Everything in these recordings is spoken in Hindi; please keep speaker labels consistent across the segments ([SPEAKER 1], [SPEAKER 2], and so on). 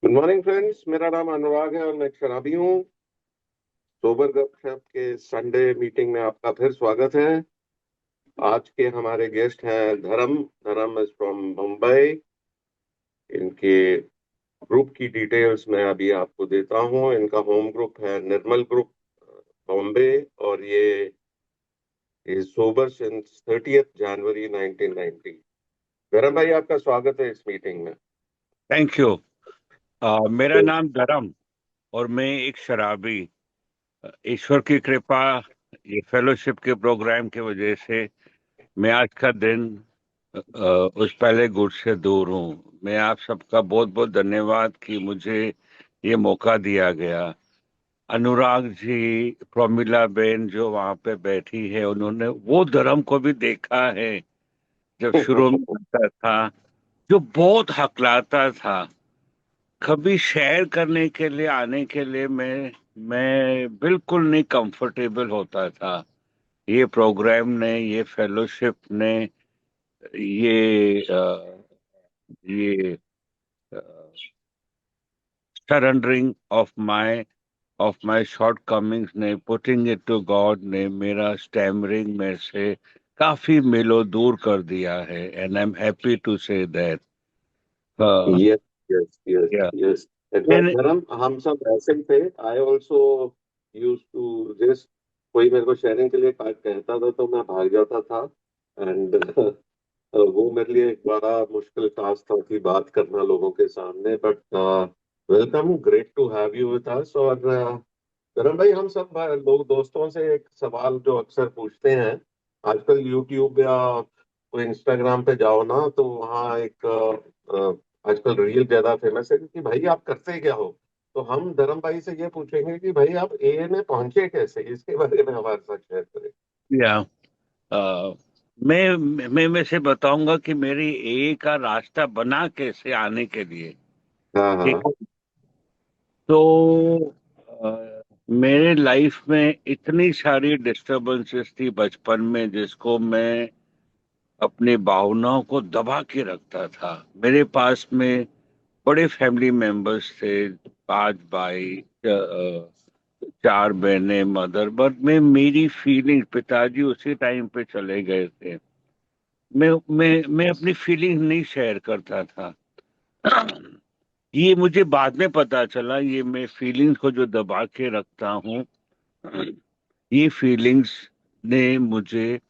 [SPEAKER 1] गुड मॉर्निंग फ्रेंड्स, मेरा नाम अनुराग है और मैं एक शराबी हूँ। सोबर गपशप के संडे मीटिंग में आपका फिर स्वागत है। आज के हमारे गेस्ट हैं धर्म। धर्म इज फ्रॉम मुंबई। इनके ग्रुप की डिटेल्स मैं अभी आपको देता हूँ। इनका होम ग्रुप है निर्मल ग्रुप, बॉम्बे। और ये इज सोबर सिंस 30 जनवरी 1990। धर्म भाई, आपका स्वागत है इस मीटिंग में।
[SPEAKER 2] Thank you. मेरा
[SPEAKER 1] तो
[SPEAKER 2] नाम धर्म और मैं एक शराबी। ईश्वर की कृपा, ये फेलोशिप के प्रोग्राम की वजह से मैं आज का दिन उस पहले गुट से दूर हूँ। मैं आप सबका बहुत बहुत धन्यवाद कि मुझे ये मौका दिया गया। अनुराग जी, प्रमिला बेन जो वहां पे बैठी है, उन्होंने वो धर्म को भी देखा है जब शुरू में आता था, जो बहुत हकलाता था। कभी शेयर करने के लिए आने के लिए मैं बिल्कुल नहीं कंफर्टेबल होता था। ये प्रोग्राम ने, ये फेलोशिप ने, ये surrendering of my shortcomings ने, पुटिंग इट टू गॉड ने मेरा स्टैमरिंग में से काफी मीलों दूर कर दिया है। And I am happy to say that.
[SPEAKER 1] Yes, yes, yes,
[SPEAKER 2] yeah
[SPEAKER 1] yes. In fact Dharam, हम सब ऐसे ही थे। I also use to this. कोई मेरे को शेयरिंग के लिए कहता था तो मैं भाग जाता था। एंड वो मेरे लिए एक बड़ा मुश्किल टास्क था कि बात करना लोगों के सामने। But welcome, great to have you with us. और धर्म भाई, हम सब लोग दोस्तों से एक सवाल जो अक्सर पूछते हैं। आजकल यूट्यूब या कोई इंस्टाग्राम पे जाओ ना, तो वहाँ एक आजकल रील ज्यादा फेमस है कि भाई आप करते क्या हो। तो हम धर्म भाई से ये पूछेंगे कि भाई आप एए में पहुंचे कैसे, इसके बारे में हमारे साथ शेयर करें।
[SPEAKER 2] या अ, मैं वैसे बताऊंगा कि मेरी ए का रास्ता बना कैसे आने के लिए।
[SPEAKER 1] हाँ,
[SPEAKER 2] ठीक
[SPEAKER 1] हाँ।
[SPEAKER 2] है। तो मेरे लाइफ में इतनी सारी डिस्टरबेंसेस थी बचपन में, जिसको मैं अपनी भावनाओं को दबा के रखता था। मेरे पास में बड़े फैमिली मेंबर्स थे, 5 भाई, 4 बहनें, मदर, बट मैं मेरी फीलिंग, पिताजी उसी टाइम पे चले गए थे। मैं अपनी फीलिंग नहीं शेयर करता था। ये मुझे बाद में पता चला, ये मैं फीलिंग्स को जो दबा के रखता हूँ, ये फीलिंग्स ने मुझे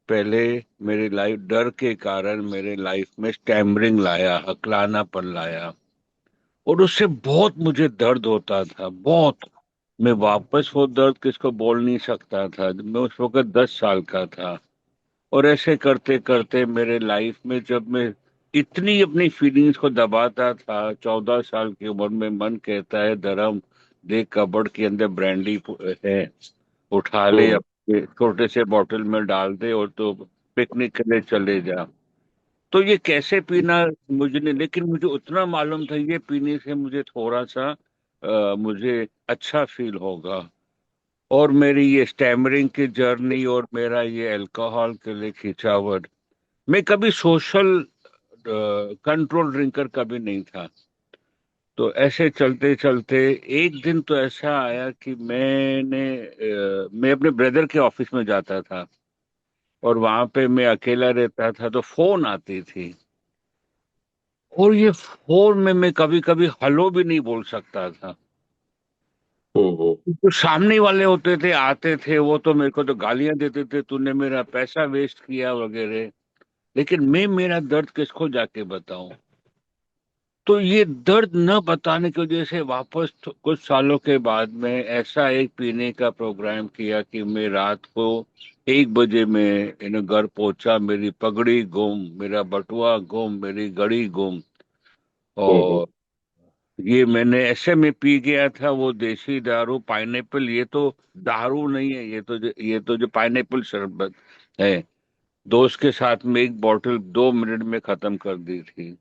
[SPEAKER 2] पहले, मेरे लाइफ डर के कारण मेरे लाइफ में स्टैमरिंग लाया, हकलानापन लाया। और उससे बहुत मुझे दर्द होता था, बहुत। मैं वापस वो दर्द किसको बोल नहीं सकता था। मैं उस वक्त 10 साल का था। और ऐसे करते करते मेरे लाइफ में, जब मैं इतनी अपनी फीलिंग्स को दबाता था, 14 साल की उम्र में मन कहता है, धर्म देख कबर्ड के अंदर ब्रांडी है, उठा ले,
[SPEAKER 1] हम्म।
[SPEAKER 2] अपने छोटे से बोतल में डाल दे और तो पिकनिक के लिए चले जा। तो ये कैसे पीना मुझे नहीं, लेकिन मुझे उतना मालूम था ये पीने से मुझे थोड़ा सा मुझे अच्छा फील होगा। और मेरी ये स्टैमरिंग की जर्नी और मेरा ये अल्कोहल के लिए खिंचावट, मैं कभी सोशल कंट्रोल ड्रिंकर कभी नहीं था। तो ऐसे चलते चलते एक दिन तो ऐसा आया कि मैं अपने ब्रदर के ऑफिस में जाता था, और वहां पे मैं अकेला रहता था, तो फोन आती थी। और ये फोन में मैं कभी कभी हेलो भी नहीं बोल सकता था।
[SPEAKER 1] हम्म। हम्म।
[SPEAKER 2] जो सामने वाले होते थे, आते थे, वो तो मेरे को तो गालियां देते थे, तूने मेरा पैसा वेस्ट किया वगैरह। लेकिन मैं मेरा दर्द किसको जाके बताऊं। तो ये दर्द न बताने की वजह से वापस कुछ सालों के बाद में ऐसा एक पीने का प्रोग्राम किया कि मैं रात को 1 बजे में घर पहुंचा। मेरी पगड़ी गुम, मेरा बटुआ गुम, मेरी घड़ी गुम।
[SPEAKER 1] हम्म।
[SPEAKER 2] और ये मैंने ऐसे में पी गया था वो देसी दारू, पाइनएप्पल। ये तो दारू नहीं है, ये तो जो पाइनएप्पल शरबत है। दोस्त के साथ में एक बोतल 2 मिनट में खत्म कर दी थी।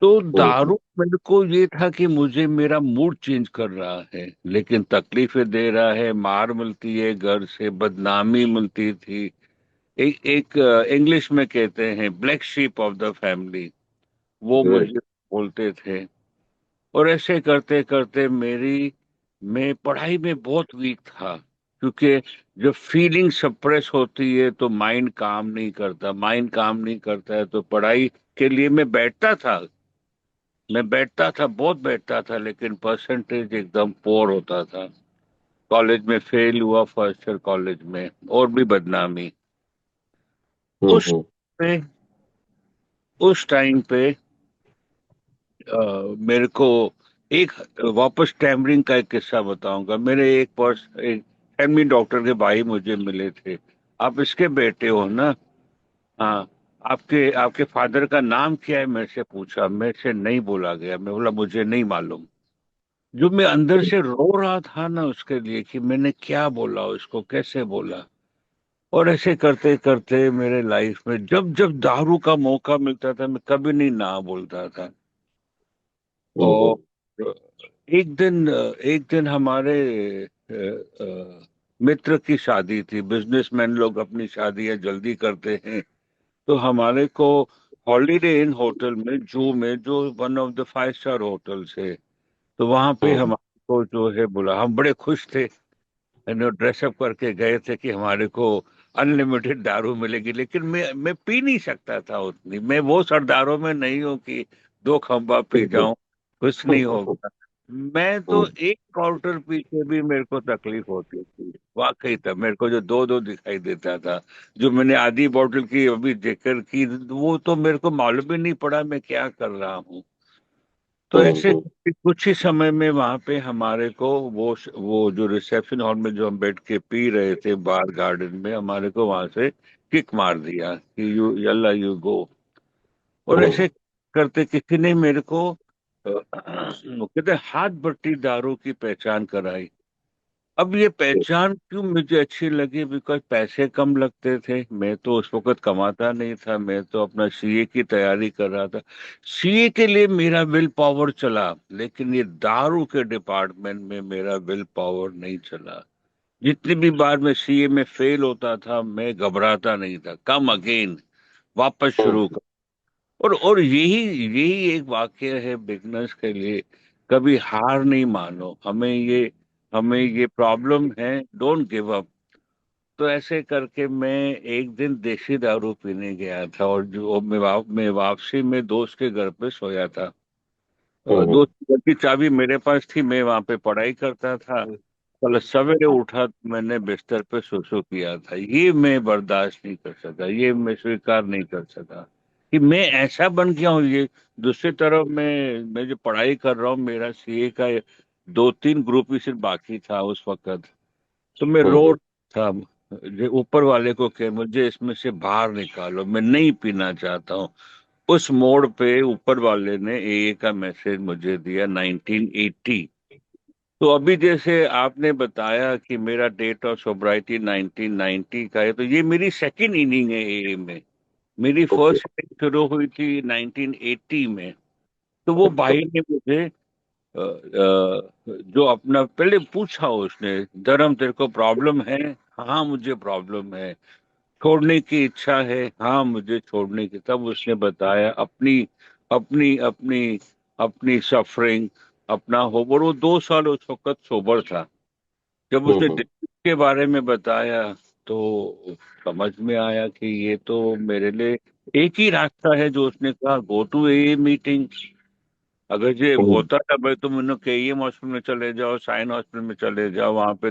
[SPEAKER 2] तो
[SPEAKER 1] हम्म।
[SPEAKER 2] दारू मेरे को ये था कि मुझे मेरा मूड चेंज कर रहा है, लेकिन तकलीफें दे रहा है, मार मिलती है, घर से बदनामी मिलती थी। एक एक इंग्लिश में कहते हैं black sheep of the family, वो
[SPEAKER 1] हम्म।
[SPEAKER 2] मुझे बोलते थे। और ऐसे करते करते मेरी मैं पढ़ाई में बहुत वीक था, क्योंकि जब फीलिंग सप्रेस होती है तो माइंड काम नहीं करता, माइंड काम नहीं करता है तो पढ़ाई के लिए मैं बैठता था, बहुत बैठता था, लेकिन परसेंटेज एकदम पोर होता था। कॉलेज में फेल हुआ, फर्स्ट ईयर कॉलेज में, और भी बदनामी। उस
[SPEAKER 1] हम्म।
[SPEAKER 2] पे उस टाइम पे मेरे को एक वापस टैमरिंग का एक किस्सा बताऊंगा। मेरे एक फैमिली डॉक्टर के भाई मुझे मिले थे। आप इसके बेटे हो ना? हाँ। आपके आपके फादर का नाम क्या है, मेरे से पूछा। मेरे से नहीं बोला गया। मैं बोला मुझे नहीं मालूम। जो मैं अंदर से रो रहा था ना उसके लिए, कि मैंने क्या बोला उसको, कैसे बोला। और ऐसे करते करते मेरे लाइफ में जब जब दारू का मौका मिलता था, मैं कभी नहीं ना बोलता था। और
[SPEAKER 1] हम्म।
[SPEAKER 2] एक दिन हमारे मित्र की शादी थी। बिजनेसमैन लोग अपनी शादियां जल्दी करते हैं, तो हमारे को हॉलीडे इन होटल में, में जो one of the 5 star hotels है, तो वहां पे
[SPEAKER 1] हम्म।
[SPEAKER 2] हमारे को जो है बुला। हम बड़े खुश थे, ड्रेसअप करके गए थे कि हमारे को अनलिमिटेड दारू मिलेगी। लेकिन मैं पी नहीं सकता था उतनी। मैं वो सरदारों में नहीं हूँ कि 2 खंबा पी
[SPEAKER 1] बिल्कुल।
[SPEAKER 2] जाऊं, कुछ नहीं होगा। मैं तो
[SPEAKER 1] हम्म।
[SPEAKER 2] एक क्वार्टर पी के भी मेरे को तकलीफ होती थी। वाकई था, मेरे को जो दो दो दिखाई देता था। जो मैंने आधी बोतल की अभी जिक्र की, वो तो मेरे को मालूम ही नहीं पड़ा मैं क्या कर रहा हूँ। तो ऐसे
[SPEAKER 1] हम्म।
[SPEAKER 2] कुछ ही समय में वहां पे हमारे को वो जो रिसेप्शन हॉल में जो हम बैठ के पी रहे थे बार गार्डन में, हमारे को वहां से किक मार दिया कि यू यल्ला यू गो। और
[SPEAKER 1] हम्म।
[SPEAKER 2] ऐसे करते किसी ने मेरे को वो कहते हैं, हाथ भट्टी दारू की पहचान कराई। अब ये पहचान क्यों मुझे अच्छी लगी? बिकॉज पैसे कम लगते थे। मैं तो उस वक्त कमाता नहीं था, मैं तो अपना सीए की तैयारी कर रहा था। सीए के लिए मेरा विल पावर चला, लेकिन ये दारू के डिपार्टमेंट में मेरा विल पावर नहीं चला। जितनी भी बार मैं सीए में फेल होता था, मैं घबराता नहीं था। कम अगेन, वापस शुरू
[SPEAKER 1] हम्म।
[SPEAKER 2] कर। और यही यही एक वाक्य है बिगनर्स के लिए। कभी हार नहीं मानो। हमें ये प्रॉब्लम है, डोंट गिव अप। तो ऐसे करके मैं एक दिन देसी दारू पीने गया था, और जो मैं वापसी में दोस्त के घर पे सोया था।
[SPEAKER 1] हम्म।
[SPEAKER 2] दोस्त के घर की चाबी मेरे पास थी, मैं वहां पे पढ़ाई करता था। कल सवेरे उठा तो मैंने बिस्तर पे सुसु किया था। ये मैं बर्दाश्त नहीं कर सका, ये मैं स्वीकार नहीं कर सका कि मैं ऐसा बन गया हूँ। ये दूसरी तरफ मैं जो पढ़ाई कर रहा हूँ, मेरा सीए का 2-3 ग्रुप ही सिर्फ बाकी था उस वक्त। तो मैं रो
[SPEAKER 1] हम्म।
[SPEAKER 2] रहा था ऊपर वाले को कि मुझे इसमें से बाहर निकालो, मैं नहीं पीना चाहता हूँ। उस मोड़ पे ऊपर वाले ने एए का मैसेज मुझे दिया, 1980। तो अभी जैसे आपने बताया कि मेरा डेट ऑफ सोब्राइटी 1990 का है, तो ये मेरी सेकंड इनिंग है एए में। मेरी
[SPEAKER 1] ओके।
[SPEAKER 2] फर्स्ट इनिंग शुरू हुई थी 1980 में। तो वो भाई ने मुझे जो अपना पहले पूछा, उसने, धर्म तेरे को प्रॉब्लम है? हाँ मुझे प्रॉब्लम है। छोड़ने की इच्छा है? हाँ मुझे छोड़ने की। तब उसने बताया अपनी अपनी अपनी अपनी सफरिंग, अपना हो। और वो 2 साल उस वक्त सोबर था। जब उसने
[SPEAKER 1] हम्म।
[SPEAKER 2] दिल्ली के बारे में बताया, तो समझ में आया कि ये तो मेरे लिए एक ही रास्ता है। जो उसने कहा, गो टू ए मीटिंग। अगर ये
[SPEAKER 1] हम्म।
[SPEAKER 2] होता था भाई, तुम इन केईएम हॉस्पिटल में चले जाओ, साइन हॉस्पिटल में चले जाओ, वहां पे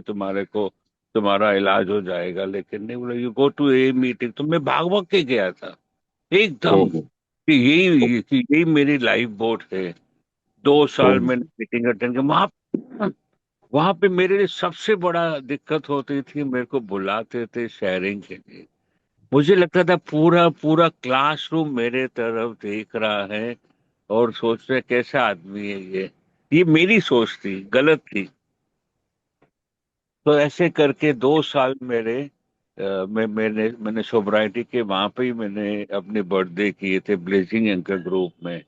[SPEAKER 2] तुम्हारा इलाज हो जाएगा। लेकिन नहीं, बोला you go to a meeting. तो मैं भाग भाग के गया था एकदम,
[SPEAKER 1] हम्म।
[SPEAKER 2] कि यही मेरी लाइफ बोट है। 2 साल
[SPEAKER 1] हम्म।
[SPEAKER 2] मैंने मीटिंग अटेंड किया वहां। वहां पे मेरे लिए सबसे बड़ा दिक्कत होती थी, मेरे को बुलाते थे शेयरिंग के लिए। मुझे लगता था पूरा पूरा क्लासरूम मेरे तरफ देख रहा है और सोच रहे कैसा आदमी है ये मेरी सोच थी, गलत थी। तो ऐसे करके 2 साल मेरे मैंने सोब्राइटी के वहां पे ही मैंने अपने बर्थडे किए थे, ब्लेजिंग एंकर ग्रुप में।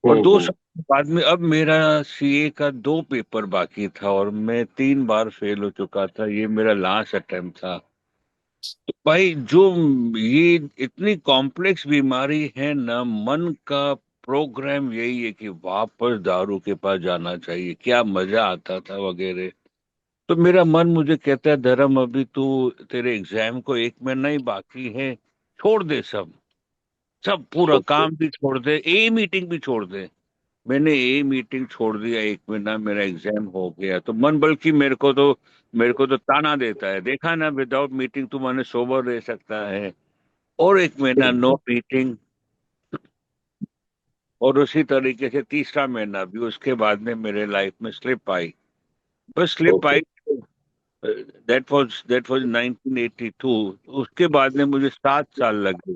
[SPEAKER 2] और दो
[SPEAKER 1] हम्म।
[SPEAKER 2] साल के बाद में अब मेरा सीए का 2 पेपर बाकी था, और मैं 3 बार फेल हो चुका था। ये मेरा लास्ट अटेम्प्ट था। तो भाई, जो ये इतनी कॉम्प्लेक्स बीमारी है ना, मन का प्रोग्राम यही है कि वापस दारू के पास जाना चाहिए, क्या मजा आता था वगैरह। तो मेरा मन मुझे कहता है, धर्म अभी तू, तेरे एग्जाम को 1 महीना ही बाकी है, छोड़ दे सब, सब पूरा
[SPEAKER 1] ओके।
[SPEAKER 2] काम भी छोड़ दे, ए मीटिंग भी छोड़ दे। मैंने ए मीटिंग छोड़ दिया, 1 महीना मेरा एग्जाम हो गया। तो मन बल्कि मेरे को तो ताना देता है, देखा ना, विदाउट मीटिंग तू मैंने सोबर रह सकता है। और 1 महीना नो मीटिंग। और उसी तरीके से तीसरा महीना भी, उसके बाद में मेरे लाइफ में स्लिप आई, बस slip
[SPEAKER 1] okay.
[SPEAKER 2] I. That was 1982। उसके बाद में मुझे 7 साल लगे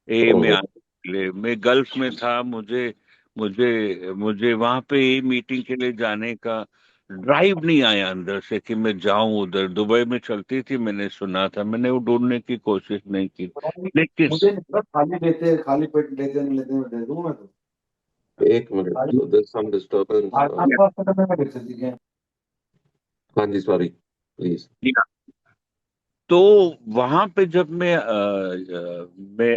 [SPEAKER 2] ए में
[SPEAKER 1] हम्म,
[SPEAKER 2] आने के लिए। मैं गल्फ में था, मुझे मुझे मुझे वहां पे ए मीटिंग के लिए जाने का ड्राइव नहीं आया अंदर से कि मैं जाऊं उधर। दुबई में चलती थी, मैंने सुना था, मैंने वो ढूंढने की कोशिश नहीं की। लेकिन
[SPEAKER 3] मुझे नहीं पता, खाली देते, खाली पेट लेते नहीं लेते, मैं दे दूंगा मैं तो।
[SPEAKER 1] एक मिनट,
[SPEAKER 3] खाली
[SPEAKER 1] देयर सम डिस्टर्बेंस।
[SPEAKER 3] आपके पास पता मैं भेज सकती है।
[SPEAKER 1] हाँ जी, सॉरी, प्लीज।
[SPEAKER 2] तो वहां पे जब मैं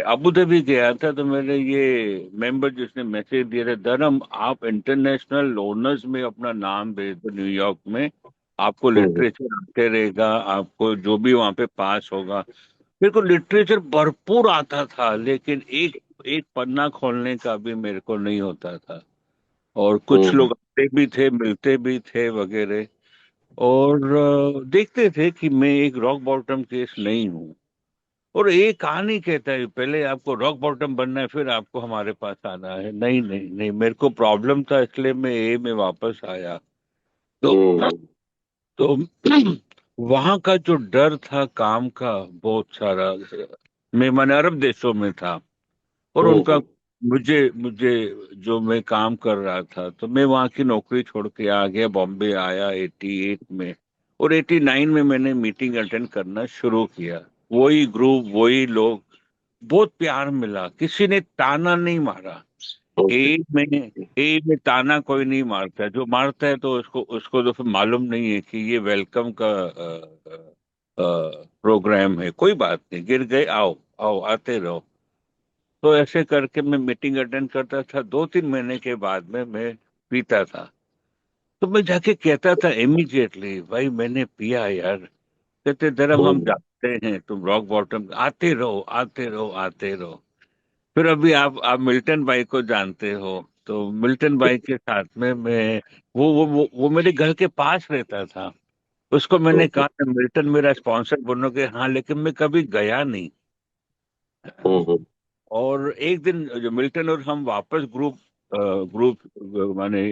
[SPEAKER 2] अबू धाबी गया था, तो मैंने ये मेंबर जिसने मैसेज दिया था, धर्म आप इंटरनेशनल ओनर्स में अपना नाम भेज दो न्यूयॉर्क में, आपको
[SPEAKER 1] हम्म,
[SPEAKER 2] लिटरेचर आते रहेगा, आपको जो भी वहां पे पास होगा। मेरे को लिटरेचर भरपूर आता था, लेकिन एक एक पन्ना खोलने का भी मेरे को नहीं होता था। और कुछ
[SPEAKER 1] हम्म,
[SPEAKER 2] लोग आते भी थे, मिलते भी थे वगैरह। और देखते थे कि मैं एक रॉक बॉटम केस नहीं हूँ। और एक कहानी कहता है, पहले आपको रॉक बॉटम बनना है, फिर आपको हमारे पास आना है। नहीं नहीं नहीं, मेरे को प्रॉब्लम था, इसलिए मैं ए में वापस आया। तो
[SPEAKER 1] हम्म,
[SPEAKER 2] तो वहां का जो डर था काम का, बहुत सारा, मैं अरब देशों में था, और उनका,
[SPEAKER 1] हम्म,
[SPEAKER 2] मुझे मुझे जो मैं काम कर रहा था, तो मैं वहां की नौकरी छोड़ के आ गया, बॉम्बे आया 88 में। और 89 में मैंने मीटिंग अटेंड करना शुरू किया। वही ग्रुप, वही लोग, बहुत प्यार मिला, किसी ने ताना नहीं मारा।
[SPEAKER 1] ओके।
[SPEAKER 2] ए में ताना कोई नहीं मारता, जो मारता है तो उसको उसको तो फिर मालूम नहीं है कि ये वेलकम का प्रोग्राम है। कोई बात नहीं, गिर गए, आओ आओ, आते रहो। तो ऐसे करके मैं मीटिंग अटेंड करता था। 2-3 महीने के बाद में मैं पीता था। तो मैं जाके कहता था इमीडिएटली, भाई मैंने पिया यार। कहते, धर्म हम
[SPEAKER 1] हम्म,
[SPEAKER 2] जानते हैं तुम रॉक बॉटम, आते रहो आते रहो आते रहो। फिर अभी आप मिल्टन भाई को जानते हो, तो मिल्टन भाई के साथ में मैं, वो मेरे घर के पास रहता था। उसको मैंने
[SPEAKER 1] ओके।
[SPEAKER 2] कहा था, मिल्टन मेरा स्पॉन्सर बनोगे? हाँ, लेकिन मैं कभी गया नहीं।
[SPEAKER 1] हम्म,
[SPEAKER 2] और एक दिन जो मिल्टन और हम वापस ग्रुप माने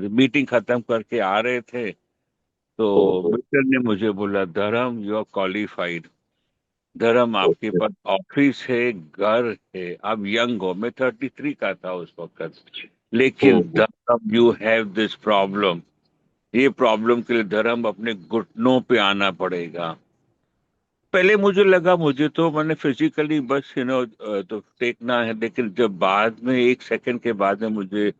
[SPEAKER 2] मीटिंग खत्म करके आ रहे थे, तो
[SPEAKER 1] हम्म,
[SPEAKER 2] मिल्टन ने मुझे बोला, धर्म यू आर क्वालिफाइड। धर्म आपके
[SPEAKER 1] ओके।
[SPEAKER 2] पास ऑफिस है, घर है, आप यंग हो। मैं 33 का था उस वक्त। लेकिन
[SPEAKER 1] हम्म,
[SPEAKER 2] धर्म, यू हैव दिस प्रॉब्लम। ये प्रॉब्लम के लिए धर्म अपने घुटनों पे आना पड़ेगा। पहले मुझे लगा, मुझे तो मैंने फिजिकली बस तो टेकना है। लेकिन जब बाद में 1 सेकंड के बाद में मुझे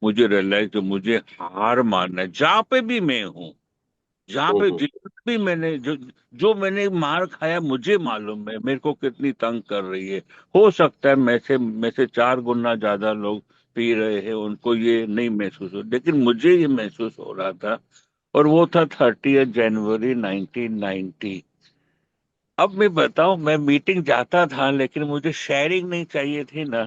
[SPEAKER 2] मुझे रियलाइज, जो मुझे हार मानना है, जहां पे भी मैं हूँ, जहां पे
[SPEAKER 1] हम्म,
[SPEAKER 2] जितना भी मैंने जो जो मैंने मार खाया, मुझे मालूम है मेरे को कितनी तंग कर रही है। हो सकता है मैं से 4 गुना ज्यादा लोग पी रहे हैं, उनको ये नहीं महसूस हो, लेकिन मुझे ये महसूस हो रहा था। और वो था 30 जनवरी 1990। अब मैं बताऊं, मैं मीटिंग जाता था, लेकिन मुझे शेयरिंग नहीं चाहिए थी ना।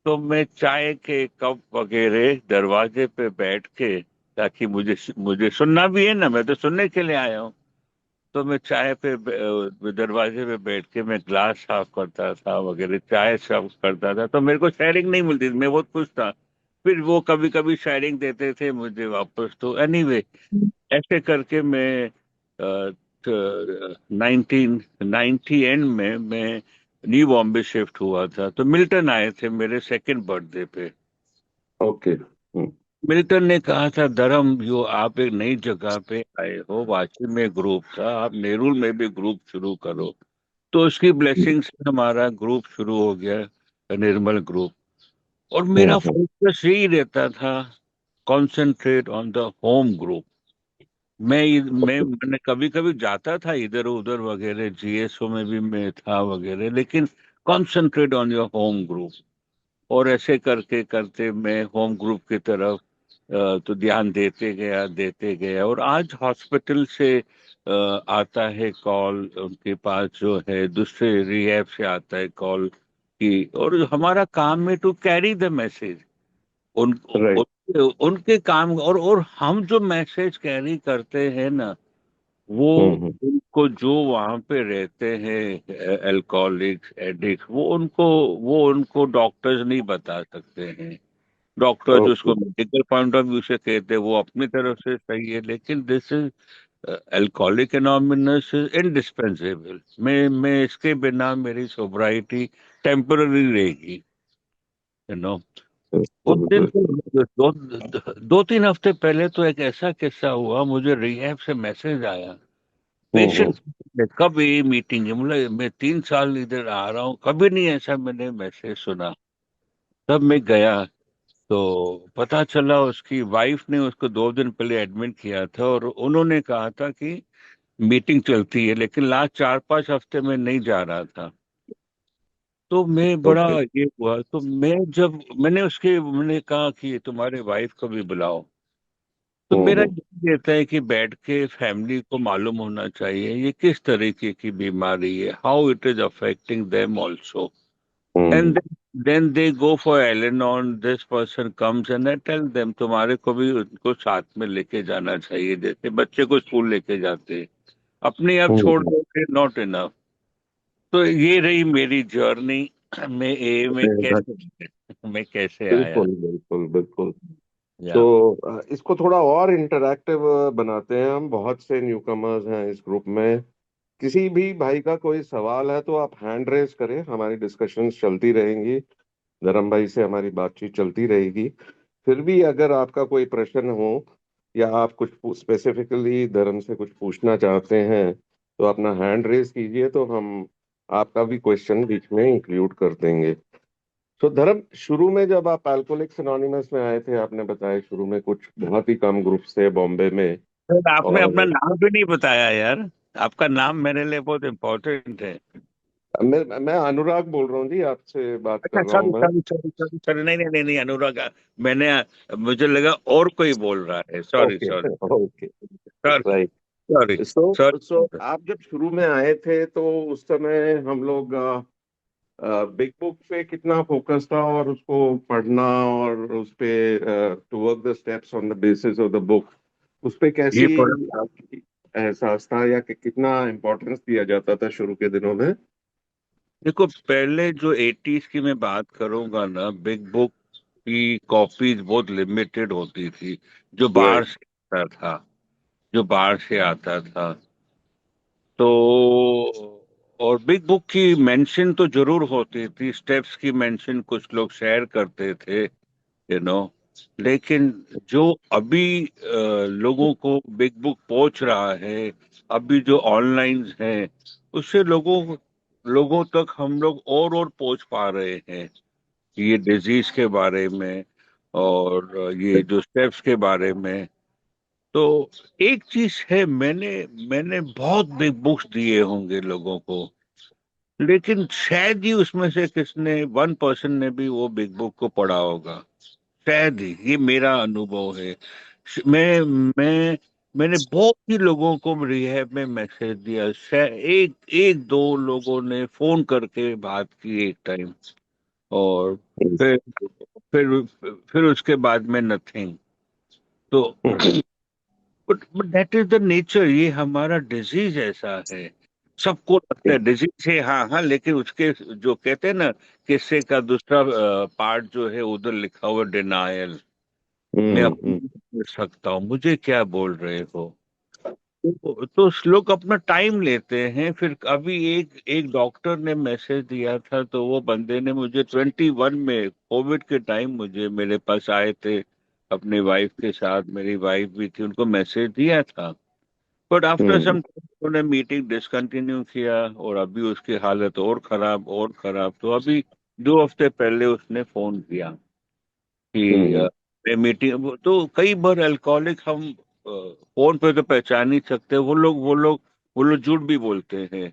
[SPEAKER 2] तो मैं चाय के कप वगैरह दरवाजे पे बैठ के, ताकि मुझे मुझे सुनना भी है ना, मैं तो सुनने के लिए आया हूँ। तो मैं चाय पे दरवाजे पे बैठ के मैं ग्लास साफ करता था वगैरह, चाय साफ करता था। तो मेरे को शेयरिंग नहीं मिलती थी, मैं बहुत खुश था। फिर वो कभी कभी शेयरिंग देते थे मुझे वापस। तो एनीवे, ऐसे करके मैं 1990 एंड में मैं न्यू बॉम्बे शिफ्ट हुआ था। तो मिल्टन आए थे मेरे सेकंड बर्थडे पे।
[SPEAKER 1] ओके।
[SPEAKER 2] मिल्टन ने कहा था, धर्म, यो आप एक नई जगह पे आए हो, वाशी में ग्रुप था, आप नेरुल में भी ग्रुप शुरू करो। तो उसकी ब्लेसिंग से हमारा ग्रुप शुरू हो गया, निर्मल ग्रुप। और मेरा
[SPEAKER 1] हम्म,
[SPEAKER 2] फोकस यही रहता था, concentrate on the home group. मैंने कभी कभी जाता था इधर उधर वगैरह, जीएसओ में भी मैं था वगैरह, लेकिन concentrate on your home group. और ऐसे करके करते मैं होम ग्रुप की तरफ तो ध्यान देते गया और आज हॉस्पिटल से आता है कॉल, उनके पास जो है दूसरे रिहैब से आता है कॉल कि, और हमारा काम है टू कैरी द मैसेज उन,
[SPEAKER 1] राइट।
[SPEAKER 2] उनके काम, और हम जो मैसेज कैरी करते हैं ना, वो
[SPEAKER 1] हम्म।
[SPEAKER 2] उनको जो वहां पे रहते हैं अल्कोहलिक्स एडिक्ट, वो उनको डॉक्टर्स नहीं बता सकते हैं। डॉक्टर जो
[SPEAKER 1] ओके।
[SPEAKER 2] उसको मेडिकल पॉइंट ऑफ व्यू से कहते हैं वो अपनी तरफ से सही है, लेकिन this is alcoholic anonymous is indispensable. मैं इसके बिना मेरी सोब्राइटी टेम्पररी रहेगी, यू नो। उस
[SPEAKER 1] बिल्कुल
[SPEAKER 2] दिन तो
[SPEAKER 1] बिल्कुल।
[SPEAKER 2] दो तीन हफ्ते पहले तो एक ऐसा किस्सा हुआ, मुझे रिहैब से मैसेज आया,
[SPEAKER 1] हम्म।
[SPEAKER 2] पेशेंट ने कब ये मीटिंग है, मतलब मैं 3 साल इधर आ रहा हूँ, कभी नहीं ऐसा मैंने मैसेज सुना। तब मैं गया तो पता चला उसकी वाइफ ने उसको 2 दिन पहले एडमिट किया था और उन्होंने कहा था कि मीटिंग चलती है, लेकिन लास्ट 4-5 हफ्ते में नहीं जा रहा था। तो मैं बड़ा
[SPEAKER 1] ओके।
[SPEAKER 2] ये हुआ, तो मैंने कहा कि तुम्हारे वाइफ को भी बुलाओ। तो मेरा
[SPEAKER 1] हम्म।
[SPEAKER 2] ये कहता है कि बैठ के फैमिली को मालूम होना चाहिए ये किस तरीके की बीमारी है, how it is affecting them also,
[SPEAKER 1] hmm.
[SPEAKER 2] And then they go for Al-Anon, this person comes and I tell them तुम्हारे को भी उनको साथ में लेके जाना चाहिए, जैसे बच्चे को स्कूल लेके जाते हैं। अपने आप छोड़
[SPEAKER 1] हम्म।
[SPEAKER 2] दोगे नॉट इनफ। तो ये रही मेरी जर्नी। मैं ए में कैसे मैं कैसे आया।
[SPEAKER 1] बिल्कुल बिल्कुल बिल्कुल।
[SPEAKER 2] या
[SPEAKER 1] तो इसको थोड़ा और इंटरैक्टिव बनाते हैं हम। बहुत से न्यू कमर्स हैं इस ग्रुप में। किसी भी भाई का कोई सवाल है तो आप हैंड रेज करें, हमारी डिस्कशंस चलती रहेंगी। धर्म भाई से हमारी बातचीत चलती रहेगी। फिर भी अगर आपका कोई प्रश्न हो या आप कुछ स्पेसिफिकली धर्म से कुछ पूछना चाहते हैं तो अपना हैंड रेज कीजिए, तो हम आपका भी क्वेश्चन बीच में इंक्लूड कर देंगे। तो धर्म, शुरू में जब आप अल्कोहलिक्स एनोनिमस में आए थे, आपने बताया शुरू में कुछ बहुत ही कम ग्रुप थे बॉम्बे में।
[SPEAKER 2] सर, आपने अपना
[SPEAKER 1] और
[SPEAKER 2] नाम भी नहीं बताया यार। आपका नाम मेरे लिए बहुत इम्पोर्टेंट है।
[SPEAKER 1] मैं अनुराग बोल रहा हूँ जी, आपसे बात कर
[SPEAKER 2] अच्छा,
[SPEAKER 1] रहा हूँ
[SPEAKER 2] सॉरी
[SPEAKER 1] मैं।
[SPEAKER 2] सॉरी सॉरी सॉरी सॉरी, नहीं नहीं नहीं नहीं, अनुराग। मैंने मुझे लगा और कोई बोल रहा है, sorry
[SPEAKER 1] okay
[SPEAKER 2] sorry
[SPEAKER 1] okay.
[SPEAKER 2] Sorry
[SPEAKER 1] right.
[SPEAKER 2] Sorry
[SPEAKER 1] so
[SPEAKER 2] sorry.
[SPEAKER 1] आप जब शुरू में आए थे तो उस समय हम लोग बिग बुक पे कितना फोकस था, और उसको पढ़ना और उस पे to work the steps on the basis of the book, उस पे
[SPEAKER 2] ये
[SPEAKER 1] कैसी
[SPEAKER 2] पढ़
[SPEAKER 1] आपकी एहसास था, या कि कितना इम्पोर्टेंस दिया जाता था शुरू के दिनों में?
[SPEAKER 2] देखो, पहले जो 80s की मैं बात करूंगा ना, बिग बुक की कॉपीज बहुत लिमिटेड होती थी, जो बाहर
[SPEAKER 1] राइट।
[SPEAKER 2] से आता था, जो बाहर से आता था। तो और बिग बुक की मेंशन तो जरूर होती थी, स्टेप्स की मेंशन कुछ लोग शेयर करते थे, यू नो। लेकिन जो अभी लोगों को बिग बुक पहुंच रहा है, अभी जो ऑनलाइन है, उससे लोगों लोगों तक हम लोग और पहुंच पा रहे हैं ये डिजीज के बारे में, और ये जो स्टेप्स के बारे में। तो एक चीज है, मैंने मैंने बहुत बिग बुक्स दिए होंगे लोगों को, लेकिन शायद ही उसमें से किसने 1% ने भी वो बिग बुक को पढ़ा होगा, शायद ही। ये मेरा अनुभव है। श- मैं मैं मैंने बहुत ही लोगों को रिहैब में मैसेज दिया, शायद एक एक दो लोगों ने फोन करके बात की एक टाइम, और फिर फिर फिर उसके बाद में नथिंग। तो but that is the nature, ये हमारा डिजीज ऐसा है। सबको लगता है डिजीज है, हाँ हाँ, लेकिन उसके जो कहते हैं ना, किस्से का दूसरा पार्ट जो है उधर लिखा हुआ डिनायल। मैं
[SPEAKER 1] हम्म।
[SPEAKER 2] अपनी कर सकता हूँ, मुझे क्या बोल रहे हो। तो लोग अपना टाइम लेते हैं। फिर अभी एक एक डॉक्टर ने मैसेज दिया था, तो वो बंदे ने मुझे 21 में कोविड के टाइम मुझे मेरे पास आए थे अपनी वाइफ के साथ, मेरी वाइफ भी थी, उनको मैसेज दिया था। But after
[SPEAKER 1] hmm.
[SPEAKER 2] सम उन्होंने मीटिंग डिसकंटिन्यू किया, और अभी उसकी हालत और खराब। तो अभी 2 हफ्ते पहले उसने फोन किया कि
[SPEAKER 1] हम्म।
[SPEAKER 2] मीटिंग। तो कई बार अल्कोहलिक हम फोन पे तो पहचान नहीं सकते, वो लोग झूठ भी बोलते हैं।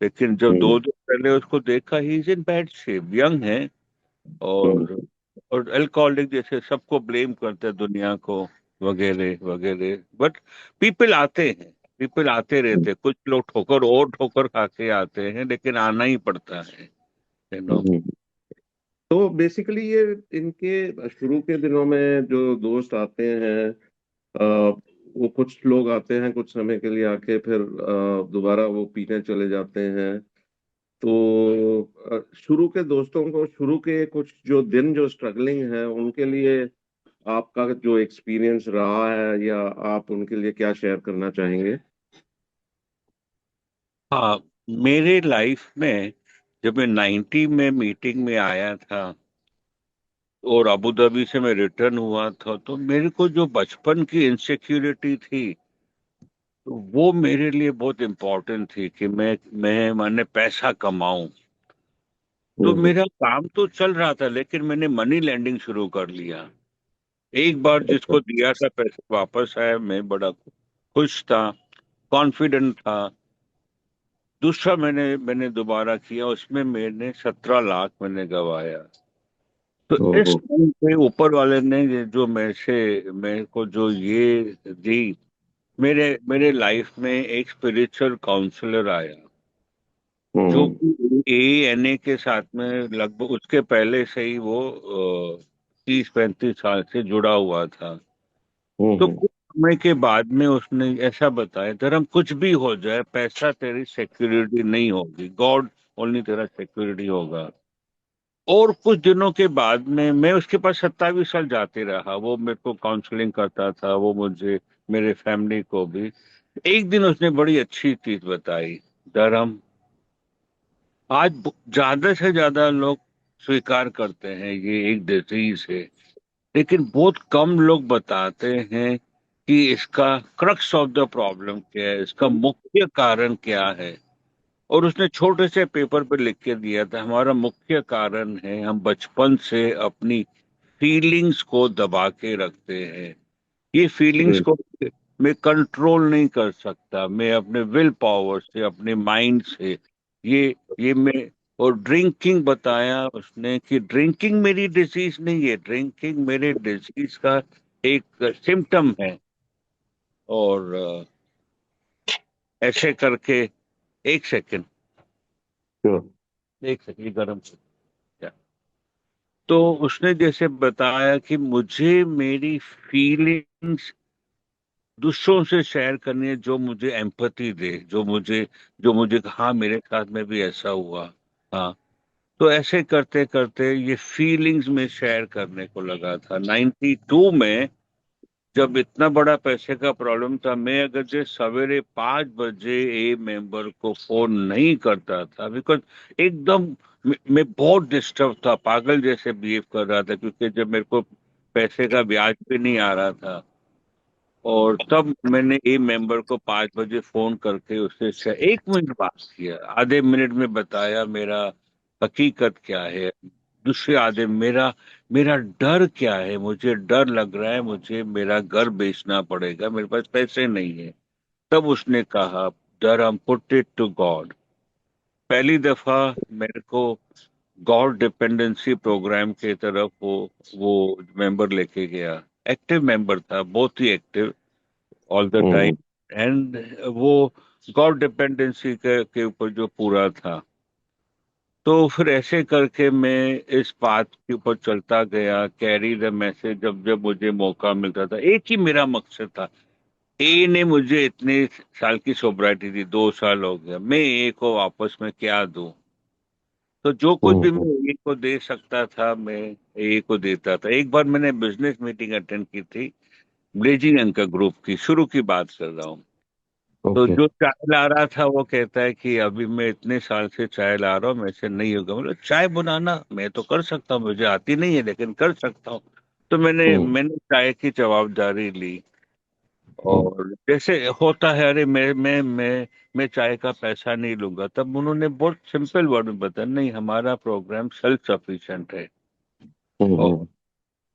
[SPEAKER 2] लेकिन जब
[SPEAKER 1] हम्म।
[SPEAKER 2] 2 दिन पहले उसको देखा, he is in bad shape, young है, और और अल्कोहलिक जैसे सबको ब्लेम करते हैं, दुनिया को, वगैरह वगैरह। बट पीपल आते रहते हैं। कुछ लोग ठोकर और ठोकर खा के आते हैं, लेकिन आना ही पड़ता है, यू नो।
[SPEAKER 1] हम्म। तो बेसिकली ये इनके शुरू के दिनों में जो दोस्त आते हैं, वो कुछ लोग आते हैं कुछ समय के लिए आके, फिर दोबारा वो पीने चले जाते हैं। तो शुरू के दोस्तों को, शुरू के कुछ जो दिन जो स्ट्रगलिंग है उनके लिए आपका जो एक्सपीरियंस रहा है, या आप उनके लिए क्या शेयर करना चाहेंगे?
[SPEAKER 2] हाँ, मेरे लाइफ में जब मैं 90 में मीटिंग में आया था और अबू धाबी से मैं रिटर्न हुआ था, तो मेरे को जो बचपन की इनसिक्योरिटी थी, तो वो मेरे लिए बहुत इम्पोर्टेंट थी कि मैं मैंने पैसा कमाऊं। तो
[SPEAKER 1] हम्म।
[SPEAKER 2] मेरा काम तो चल रहा था, लेकिन मैंने मनी लैंडिंग शुरू कर लिया। एक बार
[SPEAKER 1] अच्छा।
[SPEAKER 2] जिसको दिया था पैसे वापस आया, मैं बड़ा खुश था, कॉन्फिडेंट था। दूसरा मैंने मैंने दोबारा किया, उसमें मैंने 17 लाख मैंने गवाया। तो इस
[SPEAKER 1] ओहो।
[SPEAKER 2] टाइम पे ऊपर वाले ने ये जो मेरे को जो ये दी, मेरे मेरे लाइफ में एक स्पिरिचुअल काउंसलर आया, जो
[SPEAKER 1] हम्म।
[SPEAKER 2] कि AANA के साथ में लगभग उसके पहले से ही वो 30-35 साल से जुड़ा हुआ था। तो
[SPEAKER 1] हम्म।
[SPEAKER 2] कुछ समय के बाद में उसने ऐसा बताया, धर्म कुछ भी हो जाए, पैसा तेरी सिक्योरिटी नहीं होगी, गॉड ओनली तेरा सिक्योरिटी होगा। और कुछ दिनों के बाद में मैं उसके पास 27 साल जाते रहा, वो मेरे को काउंसलिंग करता था, वो मुझे, मेरे फैमिली को भी। एक दिन उसने बड़ी अच्छी चीज बताई, धर्म, आज ज्यादा से ज्यादा लोग स्वीकार करते हैं ये एक डिजीज है, लेकिन बहुत कम लोग बताते हैं कि इसका क्रक्स ऑफ द प्रॉब्लम क्या है, इसका मुख्य कारण क्या है। और उसने छोटे से पेपर पे लिख के दिया था, हमारा मुख्य कारण है हम बचपन से अपनी फीलिंग्स को दबा के रखते हैं। ये फीलिंग्स
[SPEAKER 1] हम्म।
[SPEAKER 2] को मैं कंट्रोल नहीं कर सकता, मैं अपने विल पावर से, अपने माइंड से, ये मैं। और ड्रिंकिंग बताया उसने कि ड्रिंकिंग मेरी डिजीज नहीं है, ड्रिंकिंग मेरे डिजीज का एक सिम्टम है। और ऐसे करके, एक सेकंड,
[SPEAKER 1] Sure.
[SPEAKER 2] एक सेकंड, ये गर्म हो गया। तो उसने जैसे बताया कि मुझे मेरी फीलिंग्स दूसरों से शेयर करनी है, जो मुझे एम्पैथी दे, जो मुझे हाँ मेरे साथ में भी ऐसा हुआ। हाँ, तो ऐसे करते करते ये फीलिंग्स में शेयर करने को लगा था 92 में। जब इतना बड़ा पैसे का प्रॉब्लम था, मैं अगर जो सवेरे 5 बजे मेंबर को फोन नहीं करता था, बिकॉज एकदम मैं बहुत डिस्टर्ब था, पागल जैसे बिहेव कर रहा था, क्योंकि जब मेरे को पैसे का ब्याज भी नहीं आ रहा था। और तब मैंने मेंबर को 5 बजे फोन करके उससे 1 मिनट बात किया, आधे मिनट में बताया मेरा हकीकत क्या है, दूसरे आधे मेरा मेरा डर क्या है, मुझे डर लग रहा है, मुझे मेरा घर बेचना पड़ेगा, मेरे पास पैसे नहीं है। तब उसने कहा, डर, हम पुट इट टू गॉड। पहली दफा मेरे को गॉड डिपेंडेंसी प्रोग्राम के तरफ वो मेंबर लेके गया। एक्टिव मेंबर था, बहुत ही active, all the time.
[SPEAKER 1] Hmm.
[SPEAKER 2] And वो गॉड डिपेंडेंसी के ऊपर जो पूरा था। तो फिर ऐसे करके मैं इस बात के ऊपर चलता गया, कैरी द मैसेज। जब जब मुझे मौका मिलता था, एक ही मेरा मकसद था। ए ने मुझे इतने साल की सोब्राइटी दी, 2 साल हो गया, मैं ए को वापस में क्या दूं। तो जो कुछ भी
[SPEAKER 1] हम्म।
[SPEAKER 2] मैं ए को दे सकता था, मैं ए को देता था। एक बार मैंने बिजनेस मीटिंग अटेंड की थी, ब्लेजिंग अंक ग्रुप की, शुरू की बात कर रहा हूँ। तो
[SPEAKER 1] ओके।
[SPEAKER 2] जो चाय ला रहा था वो कहता है कि अभी मैं इतने साल से चाय ला रहा हूँ, मेरे से नहीं होगा। मतलब चाय बनाना मैं तो कर सकता हूँ, मुझे आती नहीं है, लेकिन कर सकता हूँ। तो मैंने
[SPEAKER 1] हम्म।
[SPEAKER 2] मैंने चाय की जवाबदारी ली।
[SPEAKER 1] हम्म।
[SPEAKER 2] और जैसे होता है, अरे मैं चाय का पैसा नहीं लूंगा। तब उन्होंने बहुत सिंपल वर्ड में बताया, नहीं, हमारा प्रोग्राम सेल्फ सफिशिएंट है और
[SPEAKER 1] हम्म।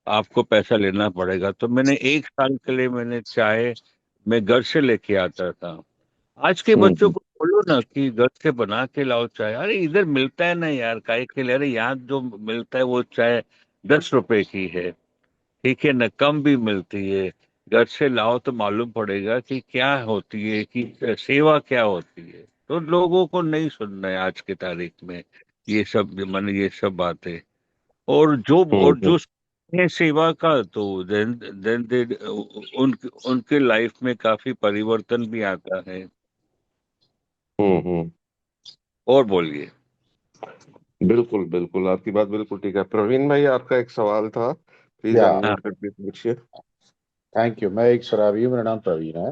[SPEAKER 2] आपको पैसा लेना पड़ेगा। तो मैंने 1 साल के लिए मैंने चाय मैं घर से लेके आता था। आज के
[SPEAKER 1] हम्म।
[SPEAKER 2] बच्चों को बोलो ना कि घर से बना के लाओ चाय। अरे इधर मिलता है ना यार, काहे के लिए? अरे यहाँ जो मिलता है वो चाय 10 रुपए की है, ठीक है ना, कम भी मिलती है। घर से लाओ तो मालूम पड़ेगा कि क्या होती है, कि सेवा क्या होती है। तो लोगों को नहीं सुनना है आज की तारीख में ये सब, माने ये सब बातें। और
[SPEAKER 1] हम्म
[SPEAKER 2] जो है सेवा का, तो देन दे उनके लाइफ में काफी परिवर्तन भी आता है।
[SPEAKER 1] हम्म।
[SPEAKER 2] और बोलिए।
[SPEAKER 1] बिल्कुल बिल्कुल, आपकी बात बिल्कुल ठीक है। प्रवीण भाई, आपका एक सवाल था, प्लीज
[SPEAKER 4] या
[SPEAKER 2] हाँ,
[SPEAKER 1] अनम्यूट करके पूछिए।
[SPEAKER 4] Thank you. मैं एक शराबी हूँ, मेरा नाम प्रवीण है।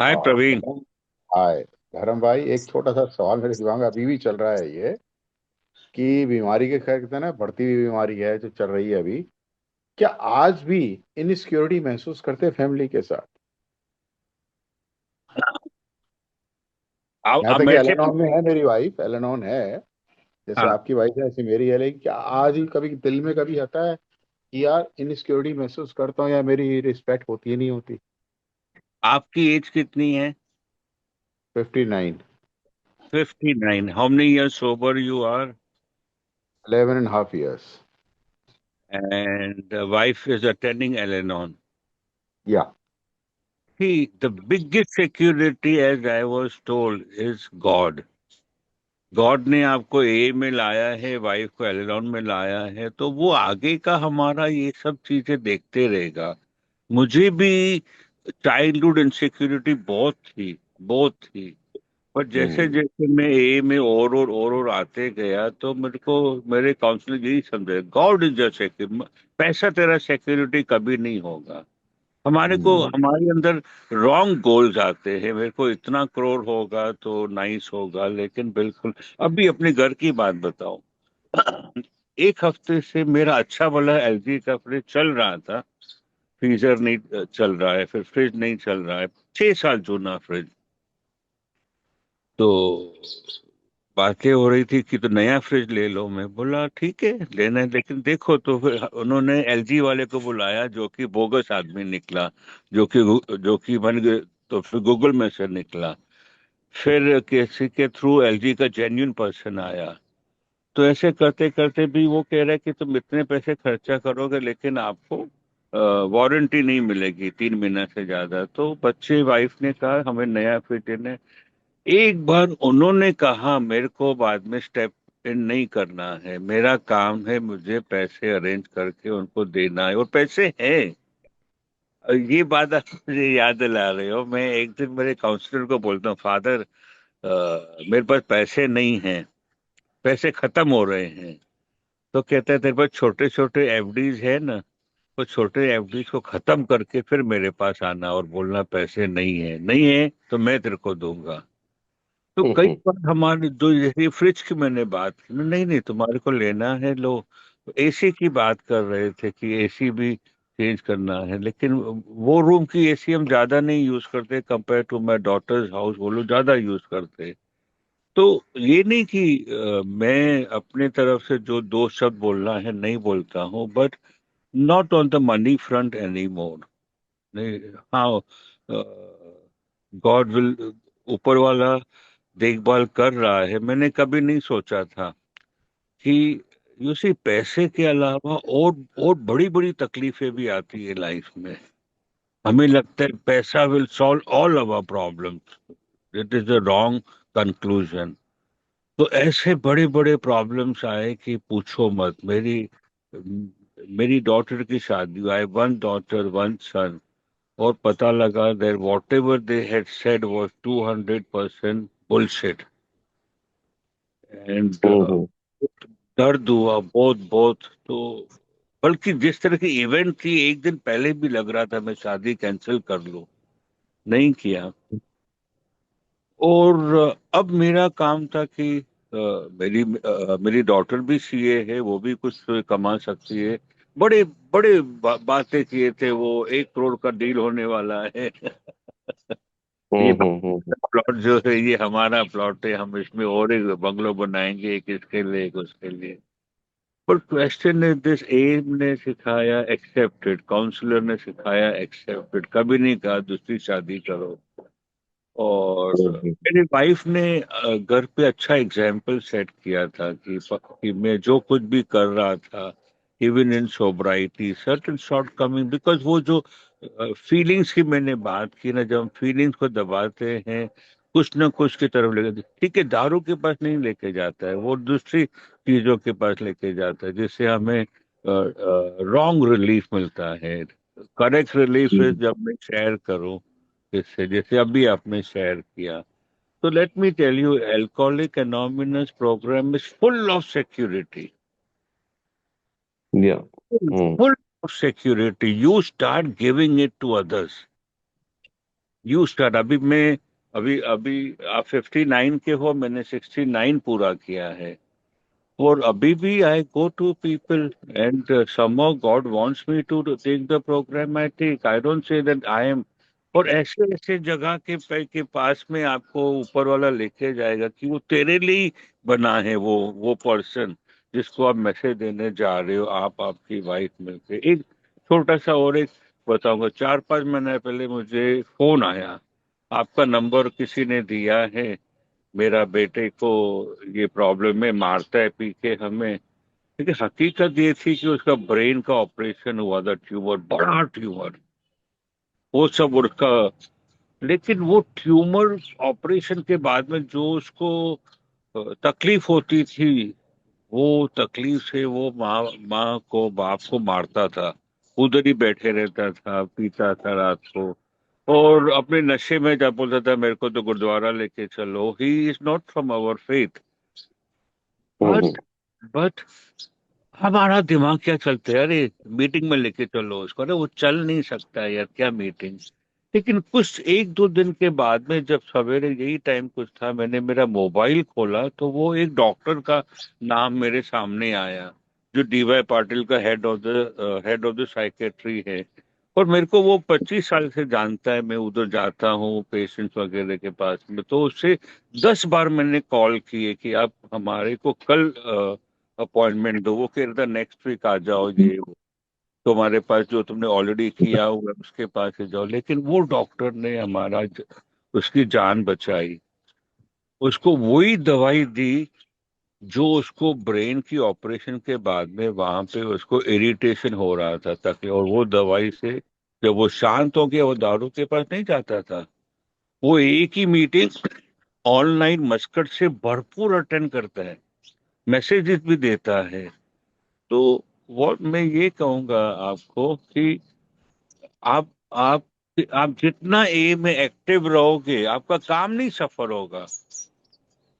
[SPEAKER 2] हाय
[SPEAKER 4] और
[SPEAKER 2] प्रवीण।
[SPEAKER 4] हाय धर्म भाई, एक छोटा सा सवाल मेरे दिमाग में अभी भी चल रहा है ये, कि बीमारी के खैर कहते हैं ना, बढ़ती हुई बीमारी है जो चल रही है अभी, क्या आज भी इनसिक्योरिटी महसूस करते हैं फैमिली के साथ? यहाँ
[SPEAKER 2] अब
[SPEAKER 4] तक कि
[SPEAKER 2] मैं से
[SPEAKER 4] एलेनॉन में है, मेरी वाइफ एलेनॉन है, जैसे
[SPEAKER 2] हाँ,
[SPEAKER 4] आपकी वाइफ है ऐसी मेरी है, लेकिन क्या आज ही कभी दिल में कभी आता है कि यार इनसिक्योरिटी महसूस करता हूँ या मेरी रिस्पेक्ट होती है नहीं होती?
[SPEAKER 2] आपकी एज कितनी है?
[SPEAKER 4] 59।
[SPEAKER 2] 59। How many years sober you are?
[SPEAKER 4] 11.5 years।
[SPEAKER 2] And the wife is attending Al-Anon.
[SPEAKER 4] या।
[SPEAKER 2] See, the biggest security, as I was told, is God. God ने आपको ए में लाया है, वाइफ को एलेनॉन में लाया है, तो वो आगे का हमारा ये सब चीजें देखते रहेगा। मुझे भी चाइल्डहुड इनसिक्योरिटी बहुत थी, बहुत थी। पर जैसे
[SPEAKER 1] हम्म
[SPEAKER 2] जैसे मैं ए में और आते गया, तो मेरे को मेरे काउंसलर यही समझे, गॉड इज योर सिक्योरिटी। पैसा तेरा सिक्योरिटी कभी नहीं होगा।
[SPEAKER 1] हम्म
[SPEAKER 2] हमारे अंदर रॉन्ग गोल्स आते हैं, मेरे को इतना करोड़ होगा तो नाइस होगा, लेकिन बिल्कुल। अभी अपने घर की बात बताओ। एक हफ्ते से मेरा अच्छा वाला एलजी का फ्रिज चल रहा था, फ्रीजर नहीं चल रहा है, फिर फ्रिज नहीं चल रहा है। 6 साल जूना फ्रिज। तो बातें हो रही थी कि तो नया फ्रिज ले लो। मैं बोला ठीक है लेना है, लेकिन देखो। तो फिर उन्होंने एलजी वाले को बुलाया, जो कि बोगस आदमी निकला, जो कि बन गए। तो फिर गूगल में से निकला। फिर किसी के थ्रू एलजी का जेन्युइन पर्सन आया। तो ऐसे करते करते भी वो कह रहा है कि तुम इतने पैसे खर्चा करोगे, लेकिन आपको वारंटी नहीं मिलेगी 3 महीना से ज्यादा। तो बच्चे वाइफ ने कहा हमें नया फ्रिज लेना है। एक बार उन्होंने कहा मेरे को बाद में स्टेप इन नहीं करना है, मेरा काम है मुझे पैसे अरेंज करके उनको देना है, और पैसे हैं। और ये बात आप मुझे याद दिला रहे हो। मैं एक दिन मेरे काउंसलर को बोलता हूँ, फादर मेरे पास पैसे नहीं हैं, पैसे खत्म हो रहे हैं। तो कहते हैं तेरे पास छोटे छोटे एफडीज है ना, तो छोटे एफडीज को खत्म करके फिर मेरे पास आना और बोलना पैसे नहीं है, नहीं है तो मैं तेरे को दूंगा। तो कई
[SPEAKER 1] हम्म
[SPEAKER 2] बार हमारे जो, जैसे फ्रिज की मैंने बात की, नहीं नहीं तुम्हारे को लेना है लो। एसी की बात कर रहे थे कि एसी भी चेंज करना है, लेकिन वो रूम की एसी हम ज्यादा नहीं यूज करते, compare to my daughter's house वो लोग ज्यादा यूज करते। तो ये नहीं कि मैं अपने तरफ से जो दो शब्द बोलना है नहीं बोलता हूँ, but not on the money front any more. नहीं। हाँ, गॉड विल, ऊपर वाला देखभाल कर रहा है। मैंने कभी नहीं सोचा था कि पैसे के अलावा और बड़ी बड़ी तकलीफें भी आती है लाइफ में। हमें लगता है पैसा will solve all our problems. It is a wrong conclusion. तो ऐसे बड़े बड़े प्रॉब्लम्स आए कि पूछो मत। मेरी डॉटर की शादी, I one daughter one son, और पता लगा there whatever they had said was 200% bullshit. And
[SPEAKER 1] hmm
[SPEAKER 2] दर्द हुआ बहुत बहुत। तो बल्कि जिस तरह की इवेंट थी, एक दिन पहले भी लग रहा था मैं शादी कैंसिल कर लूं, नहीं किया। और अब मेरा काम था कि मेरी डॉटर भी सीए है, वो भी कुछ कमा सकती है। बड़े बड़े बातें किए थे वो, 1 करोड़ का डील होने वाला है। ये
[SPEAKER 1] हम्म।
[SPEAKER 2] प्लॉट जो है ये हमारा प्लॉट है, हम इसमें और एक बंगलो बनाएंगे, एक इसके लिए एक उसके लिए। पर क्वेश्चन इज दिस, एम ने सिखाया एक्सेप्टेड, काउंसलर ने सिखाया एक्सेप्टेड, कभी नहीं कहा दूसरी शादी करो। और मेरी वाइफ ने घर पे अच्छा एग्जाम्पल सेट किया था कि मैं जो कुछ भी कर रहा था, even in sobriety, certain shortcoming, because वो जो फीलिंग्स की मैंने बात की ना, जब हम फीलिंग्स को दबाते हैं कुछ ना कुछ की तरफ लेके, ठीक है, दारू के पास नहीं लेके जाता है, वो दूसरी चीजों के पास लेके जाता है, जिससे हमें रॉन्ग रिलीफ मिलता है। करेक्ट रिलीफ है जब मैं शेयर करूं इससे, जैसे अभी आपने शेयर किया। तो let me tell you, alcoholic anonymous programme is full of security,
[SPEAKER 1] Yeah.
[SPEAKER 2] Full of security. You start giving it to others, you start. अभी अभी आप 59 के हो, मैंने 69 पूरा किया है, और अभी भी I go to people and somehow God wants me to take the program I take. I don't say that I am, और ऐसे ऐसे जगह के पास में आपको ऊपर वाला लेके जाएगा कि वो तेरे लिए ही बना है, वो पर्सन जिसको आप मैसेज देने जा रहे हो, आप आपकी वाइफ मिलके। एक छोटा सा और एक बताऊंगा, 4-5 महीने पहले मुझे फोन आया, आपका नंबर किसी ने दिया है, मेरा बेटे को ये प्रॉब्लम है, मारता है पी के हमें। लेकिन हकीकत ये थी कि उसका ब्रेन का ऑपरेशन हुआ था, ट्यूमर, बड़ा ट्यूमर, वो सब उसका। लेकिन वो ट्यूमर ऑपरेशन के बाद में जो उसको तकलीफ होती थी, वो तकलीफ से वो माँ माँ को, बाप को मारता था, उधर ही बैठे रहता था, पीता था रात को, और अपने नशे में जब बोलता था मेरे को तो गुरुद्वारा लेके चलो। He is not from our faith, but but हमारा दिमाग क्या चलता है, अरे मीटिंग में लेके चलो उसको, अरे वो चल नहीं सकता है यार, क्या मीटिंग। लेकिन कुछ 1-2 दिन के बाद में, जब सवेरे यही टाइम कुछ था, मैंने मेरा मोबाइल खोला तो वो एक डॉक्टर का नाम मेरे सामने आया, जो डीवाई पाटिल का हेड ऑफ द साइकेट्री है, और मेरे को वो 25 साल से जानता है, मैं उधर जाता हूँ पेशेंट्स वगैरह के पास में, तो उससे 10 बार मैंने कॉल किए कि आप हमारे को कल अपॉइंटमेंट दो। वो कह रहा था नेक्स्ट वीक आ जाओ, ये वो, तुम्हारे पास जो तुमने ऑलरेडी किया हुआ है उसके पास ही जाओ। लेकिन वो डॉक्टर ने उसकी जान बचाई, उसको वही दवाई दी जो उसको ब्रेन की ऑपरेशन के बाद में वहां पे उसको इरिटेशन हो रहा था, ताकि, और वो दवाई से जब वो शांत हो गया, वो दारू के पास नहीं जाता था, वो एक ही मीटिंग ऑनलाइन मस्कट से भरपूर अटेंड करता है, मैसेजेस भी देता है। तो what मैं ये कहूंगा आपको कि आप आप आप जितना ए में एक्टिव रहोगे, आपका काम नहीं सफर होगा।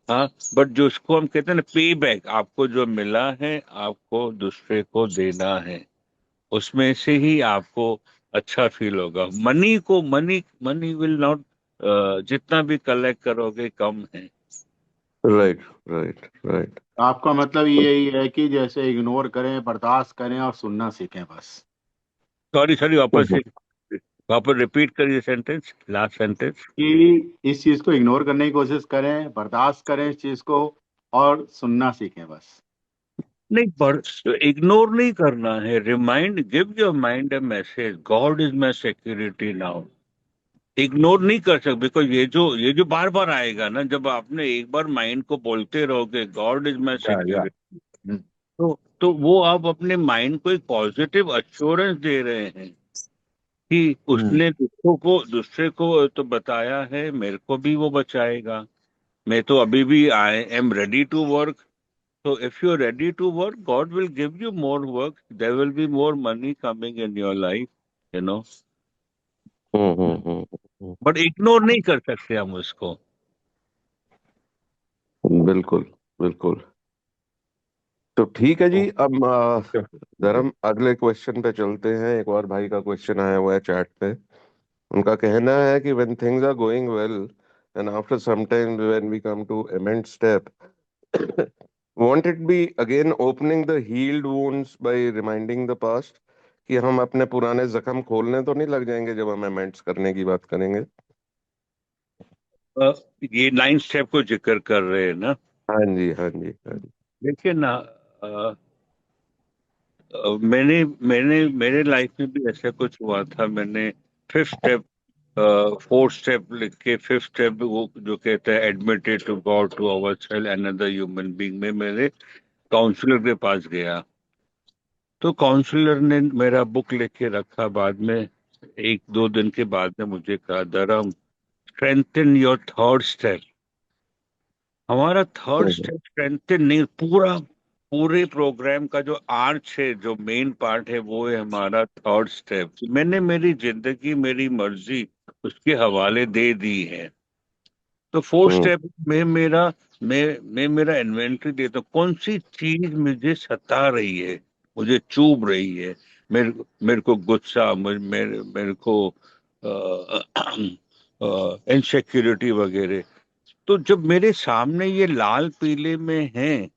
[SPEAKER 2] हाँ, बट जो उसको हम कहते हैं ना, पे बैक, आपको जो मिला है आपको दूसरे को देना है, उसमें से ही आपको अच्छा फील होगा। मनी मनी विल नॉट, जितना भी कलेक्ट करोगे कम है।
[SPEAKER 1] Right, right, right.
[SPEAKER 4] आपका मतलब यही है कि जैसे इग्नोर करें, बर्दाश्त करें और सुनना सीखें बस।
[SPEAKER 2] सॉरी सॉरी, वापस रिपीट करिए सेंटेंस, लास्ट सेंटेंस।
[SPEAKER 4] कि इस चीज को इग्नोर करने की कोशिश करें, बर्दाश्त करें इस चीज को, और सुनना सीखें बस।
[SPEAKER 2] नहीं, पर इग्नोर नहीं करना है, remind, give your mind a message, God is my security now. Ignore नहीं कर सकते, बिकॉज ये जो बार बार आएगा ना, जब आपने एक बार माइंड को बोलते रहोगे गॉड इज माई
[SPEAKER 4] या
[SPEAKER 2] सिक्योरिटी, तो वो आप अपने माइंड को एक पॉजिटिव अश्योरेंस दे रहे हैं कि उसने दूसरे को तो बताया है, मेरे को भी वो बचाएगा। मैं तो अभी भी I am ready to work. So if you're ready to work, God will give you more work. There will be more money coming in your life, you know.
[SPEAKER 1] Hmm.
[SPEAKER 2] But ignore नहीं कर सकते हम उसको।
[SPEAKER 1] बिल्कुल, बिल्कुल। तो ठीक है जी, अब धर्म अगले क्वेश्चन पे चलते हैं। एक और भाई का क्वेश्चन आया हुआ है चैट पे। उनका कहना है कि when things are going well and after some time when we come to immense step, won't it be again opening the healed wounds by reminding the past? कि हम अपने पुराने जख्म खोलने तो नहीं लग जाएंगे जब हम अमेंड्स करने की बात करेंगे?
[SPEAKER 2] ये 9 स्टेप को जिक्र कर रहे हैं ना।
[SPEAKER 1] हाँ जी, हाँ जी, हाँ जी।
[SPEAKER 2] देखिए ना, अ, मैंने मैंने मेरे लाइफ में भी ऐसा कुछ हुआ था। मैंने 5th स्टेप फोर्थ स्टेप लिख के फिफ्थ स्टेप वो जो कहता है admitted to God to our self another human being में मेरे काउंसलर के पास गया। तो काउंसलर ने मेरा बुक लेके रखा, बाद में एक दो दिन के बाद में मुझे कहा, धर्म, स्ट्रेंथन योर थर्ड स्टेप। हमारा थर्ड
[SPEAKER 1] हम्म,
[SPEAKER 2] स्टेप स्ट्रेंथन नहीं, पूरे प्रोग्राम का जो आर्च है, जो मेन पार्ट है, वो है हमारा थर्ड स्टेप। मैंने मेरी जिंदगी, मेरी मर्जी उसके हवाले दे दी है। तो फोर्थ
[SPEAKER 1] हम्म,
[SPEAKER 2] स्टेप में मैं मेरा इन्वेंटरी देता हूँ, कौन सी चीज मुझे सता रही है, मुझे चुभ रही है, मेरे मेरे को गुस्सा, मेरे को इनसिक्योरिटी वगैरह। तो जब मेरे सामने ये लाल पीले में है,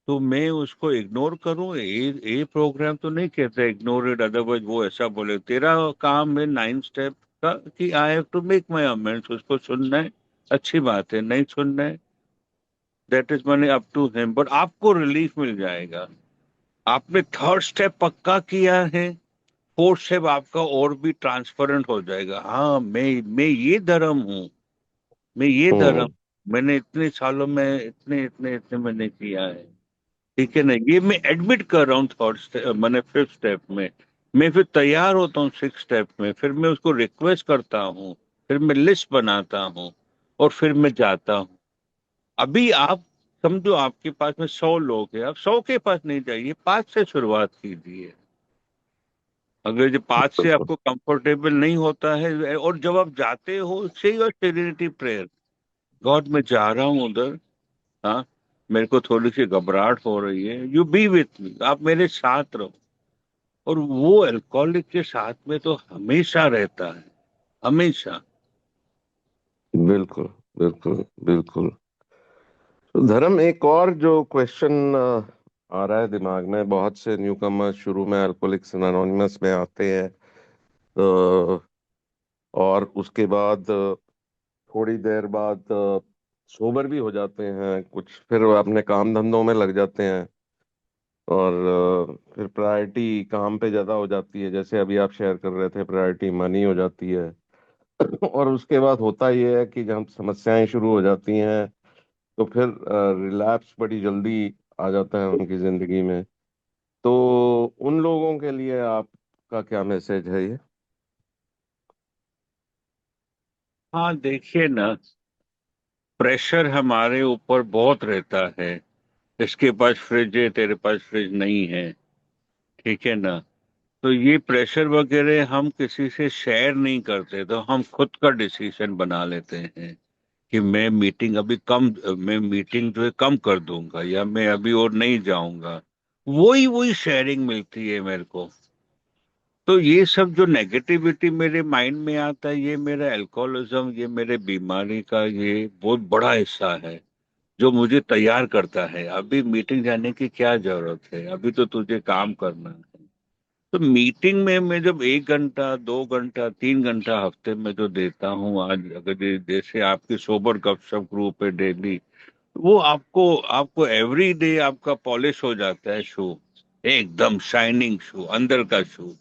[SPEAKER 2] तो मैं उसको इग्नोर करूं? ये प्रोग्राम तो नहीं कहता इग्नोर इट, अदरवाइज वो ऐसा बोले। तेरा काम है नाइन स्टेप का कि I have to make my amends. उसको सुनना है, अच्छी बात है, नहीं सुनना है, that is money up to him, but आपको रिलीफ मिल जाएगा। आपने थर्ड स्टेप पक्का किया है, फोर्थ स्टेप आपका और भी ट्रांसपेरेंट हो जाएगा। हाँ, मैं ये धर्म हूँ, मैं ये धर्म,
[SPEAKER 1] हम्म,
[SPEAKER 2] मैंने इतने सालों में इतने इतने इतने मैंने किया है। ठीक है ना, ये मैं एडमिट कर रहा हूँ थर्ड स्टेप, मैंने फिफ्थ स्टेप में। मैं फिर तैयार होता हूँ सिक्स स्टेप में, फिर मैं उसको रिक्वेस्ट करता हूँ, फिर मैं लिस्ट बनाता हूँ, और फिर मैं जाता हूँ। अभी आप समझो आपके पास में 100 लोग हैं, आप 100 के पास नहीं जाइए, 5 से शुरुआत कीजिए। अगर जो 5 से
[SPEAKER 1] बिल्कुल।
[SPEAKER 2] आपको कंफर्टेबल नहीं होता है, और जब आप जाते हो, से योर सेरेनिटी प्रेयर, गॉड मैं जा रहा हूँ उधर, हाँ, मेरे को थोड़ी सी घबराहट हो रही है, यू बी विथ मी, आप मेरे साथ रहो। और वो अल्कोहलिक के साथ में तो हमेशा रहता है, हमेशा।
[SPEAKER 1] बिल्कुल, बिल्कुल, बिल्कुल। तो धर्म, एक और जो क्वेश्चन आ रहा है दिमाग में, बहुत से न्यू कमर शुरू में अल्कोहलिक्स एनोनिमस में आते हैं, और उसके बाद थोड़ी देर बाद सोबर भी हो जाते हैं कुछ, फिर वो अपने काम धंधों में लग जाते हैं, और फिर प्रायोरिटी काम पे ज्यादा हो जाती है, जैसे अभी आप शेयर कर रहे थे, प्रायोरिटी मनी हो जाती है। और उसके बाद होता ये है कि जब समस्याएं शुरू हो जाती हैं, तो फिर रिलैप्स बड़ी जल्दी आ जाता है उनकी जिंदगी में। तो उन लोगों के लिए आपका क्या मैसेज है ये?
[SPEAKER 2] हाँ, देखिए ना, प्रेशर हमारे ऊपर बहुत रहता है। इसके पास फ्रिज है, तेरे पास फ्रिज नहीं है, ठीक है ना। तो ये प्रेशर वगैरह हम किसी से शेयर नहीं करते, तो हम खुद का डिसीजन बना लेते हैं कि मैं मीटिंग जो है कम कर दूंगा, या मैं अभी और नहीं जाऊंगा। वही वही शेयरिंग मिलती है मेरे को। तो ये सब जो नेगेटिविटी मेरे माइंड में आता है, ये मेरा अल्कोहलिज्म, ये मेरे बीमारी का ये बहुत बड़ा हिस्सा है, जो मुझे तैयार करता है। अभी मीटिंग जाने की क्या जरूरत है, अभी तो तुझे काम करना है। तो मीटिंग में मैं जब 1 घंटा, 2 घंटा, 3 घंटा हफ्ते में जो देता हूँ, आज अगर जैसे आपकी सोबर गपशप ग्रुप है डेली, वो आपको आपको एवरी डे आपका पॉलिश हो जाता है शू, एकदम शाइनिंग शू, अंदर का शू।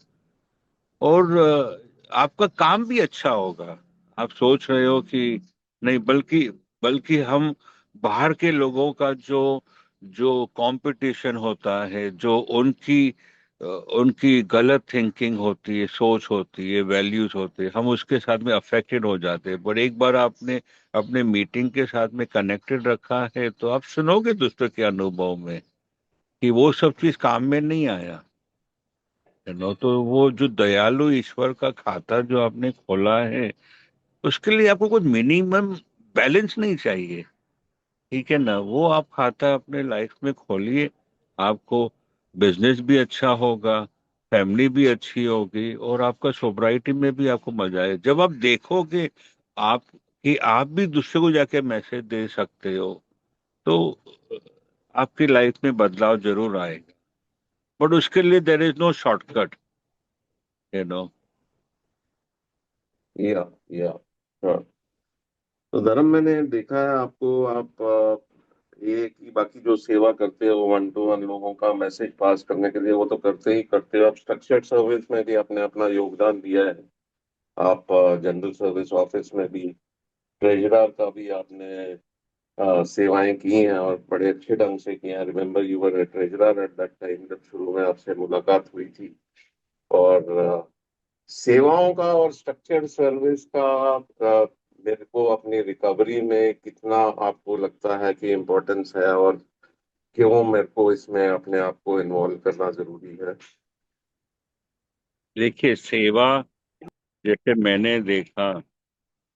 [SPEAKER 2] और आपका काम भी अच्छा होगा। आप सोच रहे हो कि नहीं, बल्कि बल्कि हम बाहर के लोगों का जो जो कंपटीशन होता है, जो उनकी गलत थिंकिंग होती है, सोच होती है, वैल्यूज होते हैं, हम उसके साथ में अफेक्टेड हो जाते हैं। पर एक बार आपने अपने मीटिंग के साथ में कनेक्टेड रखा है, तो आप सुनोगे दूसरे के अनुभव में कि वो सब चीज काम में नहीं आया, तो वो जो दयालु ईश्वर का खाता जो आपने खोला है, उसके लिए आपको कुछ मिनिमम बैलेंस नहीं चाहिए, ठीक है ना। वो आप खाता अपने लाइफ में खोलिए, आपको बिजनेस भी अच्छा होगा, फैमिली भी अच्छी होगी, और आपका सोब्राइटी में भी आपको मजा आए। जब आप देखोगे आप कि आप भी दूसरे को जाके मैसेज दे सकते हो, तो आपकी लाइफ में बदलाव जरूर आएगा। बट उसके लिए there is no shortcut, you know.
[SPEAKER 1] Yeah yeah हाँ। तो धर्म, मैंने देखा है आपको, आप ये कि बाकी जो सेवा करते हो वन टू वन लोगों का मैसेज पास करने के लिए, वो तो करते ही करते हो। आप स्ट्रक्चर्ड सर्विस में भी आपने अपना योगदान दिया है। आप जनरल सर्विस ऑफिस में भी ट्रेजरर का भी आपने सेवाएं की हैं और बड़े अच्छे ढंग से की हैं। I remember you were treasurer at that time, जब शुरू में आपसे मुलाकात हुई थी। और सेवाओं का और स्ट्रक्चर्ड सर्विस का मेरे को अपनी रिकवरी में कितना आपको लगता है कि इम्पोर्टेंस है, और क्यों मेरे को इसमें अपने आप को इन्वॉल्व करना जरूरी है?
[SPEAKER 2] देखिए, सेवा जैसे मैंने देखा,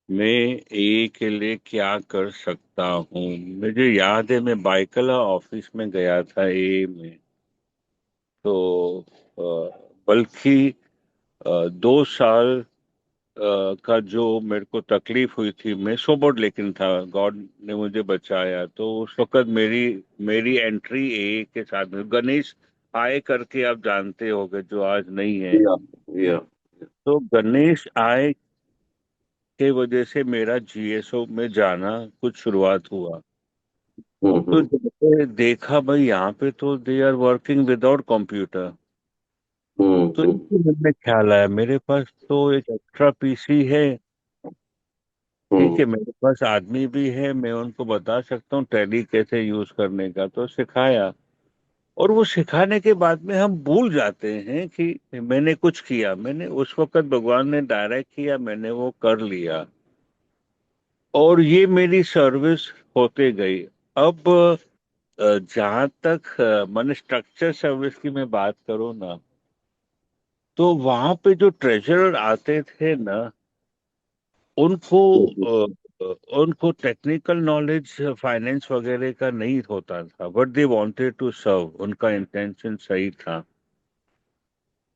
[SPEAKER 2] मैं ए के लिए क्या कर सकता हूँ। मुझे याद है मैं बाइकला ऑफिस में गया था ए में। तो बल्कि 2 साल का जो मेरे को तकलीफ हुई थी, मैं सोबर लेकिन था, गॉड ने मुझे बचाया। तो उस वक्त मेरी मेरी एंट्री ए के साथ में गणेश आय करके आप जानते होंगे, जो आज नहीं है।
[SPEAKER 1] या या
[SPEAKER 2] तो गणेश आय के वजह से मेरा जीएसओ में जाना कुछ शुरुआत हुआ। तो
[SPEAKER 1] हम्म
[SPEAKER 2] जैसे देखा भाई, यहाँ पे तो they are working without computer. तो
[SPEAKER 1] हम्म
[SPEAKER 2] इससे मन में ख्याल आया, मेरे पास तो एक एक्स्ट्रा पीसी है। ठीक
[SPEAKER 1] हम्म
[SPEAKER 2] है, मेरे पास आदमी भी है, मैं उनको बता सकता हूँ टैली कैसे यूज करने का। तो सिखाया। और वो सिखाने के बाद में हम भूल जाते हैं कि मैंने कुछ किया। मैंने उस वक्त भगवान ने डायरेक्ट किया, मैंने वो कर लिया। और ये मेरी सर्विस होते गई। अब जहां तक मैंने स्ट्रक्चर सर्विस की मैं बात करूँ ना, तो वहां पे जो ट्रेजरर आते थे ना, उनको
[SPEAKER 1] हम्म
[SPEAKER 2] उनको टेक्निकल नॉलेज फाइनेंस वगैरह का नहीं होता था, but they wanted to serve, उनका इंटेंशन सही था।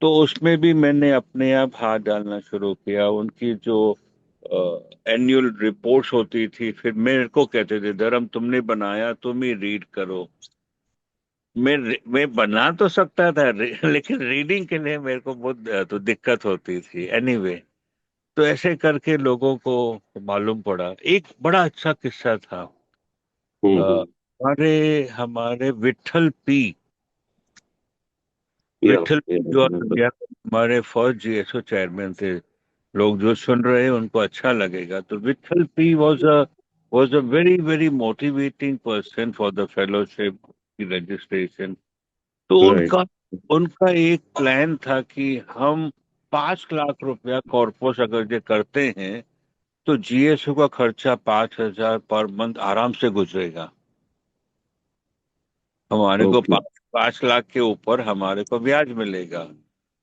[SPEAKER 2] तो उसमें भी मैंने अपने आप हाथ डालना शुरू किया। उनकी जो एनुअल रिपोर्ट्स होती थी, फिर मेरे को कहते थे, धर्म तुमने बनाया, तुम ही रीड करो। मैं बना तो सकता था लेकिन रीडिंग के लिए मेरे को बहुत तो दिक्कत होती थी एनीवे। तो ऐसे करके लोगों को मालूम पड़ा। एक बड़ा अच्छा किस्सा था। अ,
[SPEAKER 1] हम्म
[SPEAKER 2] हमारे हमारे विट्ठल पी,
[SPEAKER 1] या
[SPEAKER 2] विट्ठल पी जो आज
[SPEAKER 1] या
[SPEAKER 2] इंडिया के हमारे फर्स्ट जीएसओ चेयरमैन थे। लोग जो सुन रहे हैं उनको अच्छा लगेगा। तो Vitthal P was a very very motivating person for the fellowship registration। तो
[SPEAKER 1] राइट।
[SPEAKER 2] उनका उनका एक प्लान था कि हम 5 लाख रुपया कॉर्पस अगर ये करते हैं, तो जीएसओ का खर्चा 5,000 पर मंथ आराम से गुजरेगा। हमारे को
[SPEAKER 1] ओके।
[SPEAKER 2] 5 5 लाख के ऊपर हमारे को ब्याज मिलेगा।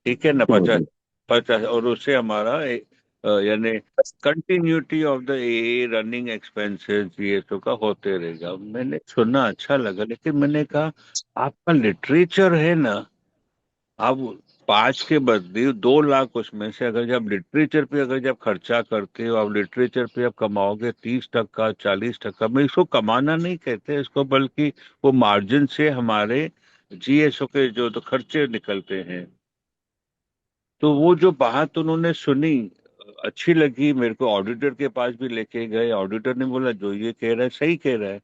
[SPEAKER 2] ठीक है ना, 50 50। और उससे हमारा यानी continuity of the A running expenses GSO का होते रहेगा। मैंने सुना, अच्छा लगा, लेकिन मैंने कहा आपका लिटरेचर है ना, अब 5 के बदले 2 लाख उसमें से अगर जब लिटरेचर पे अगर जब खर्चा करते हो, आप लिटरेचर पे आप कमाओगे 30% 40%। मैं इसको कमाना नहीं कहते इसको, बल्कि वो मार्जिन से हमारे जीएसओ के जो तो खर्चे निकलते हैं। तो वो जो बात उन्होंने सुनी, अच्छी लगी मेरे को। ऑडिटर के पास भी लेके गए, ऑडिटर ने बोला जो ये कह रहा है सही कह रहा है।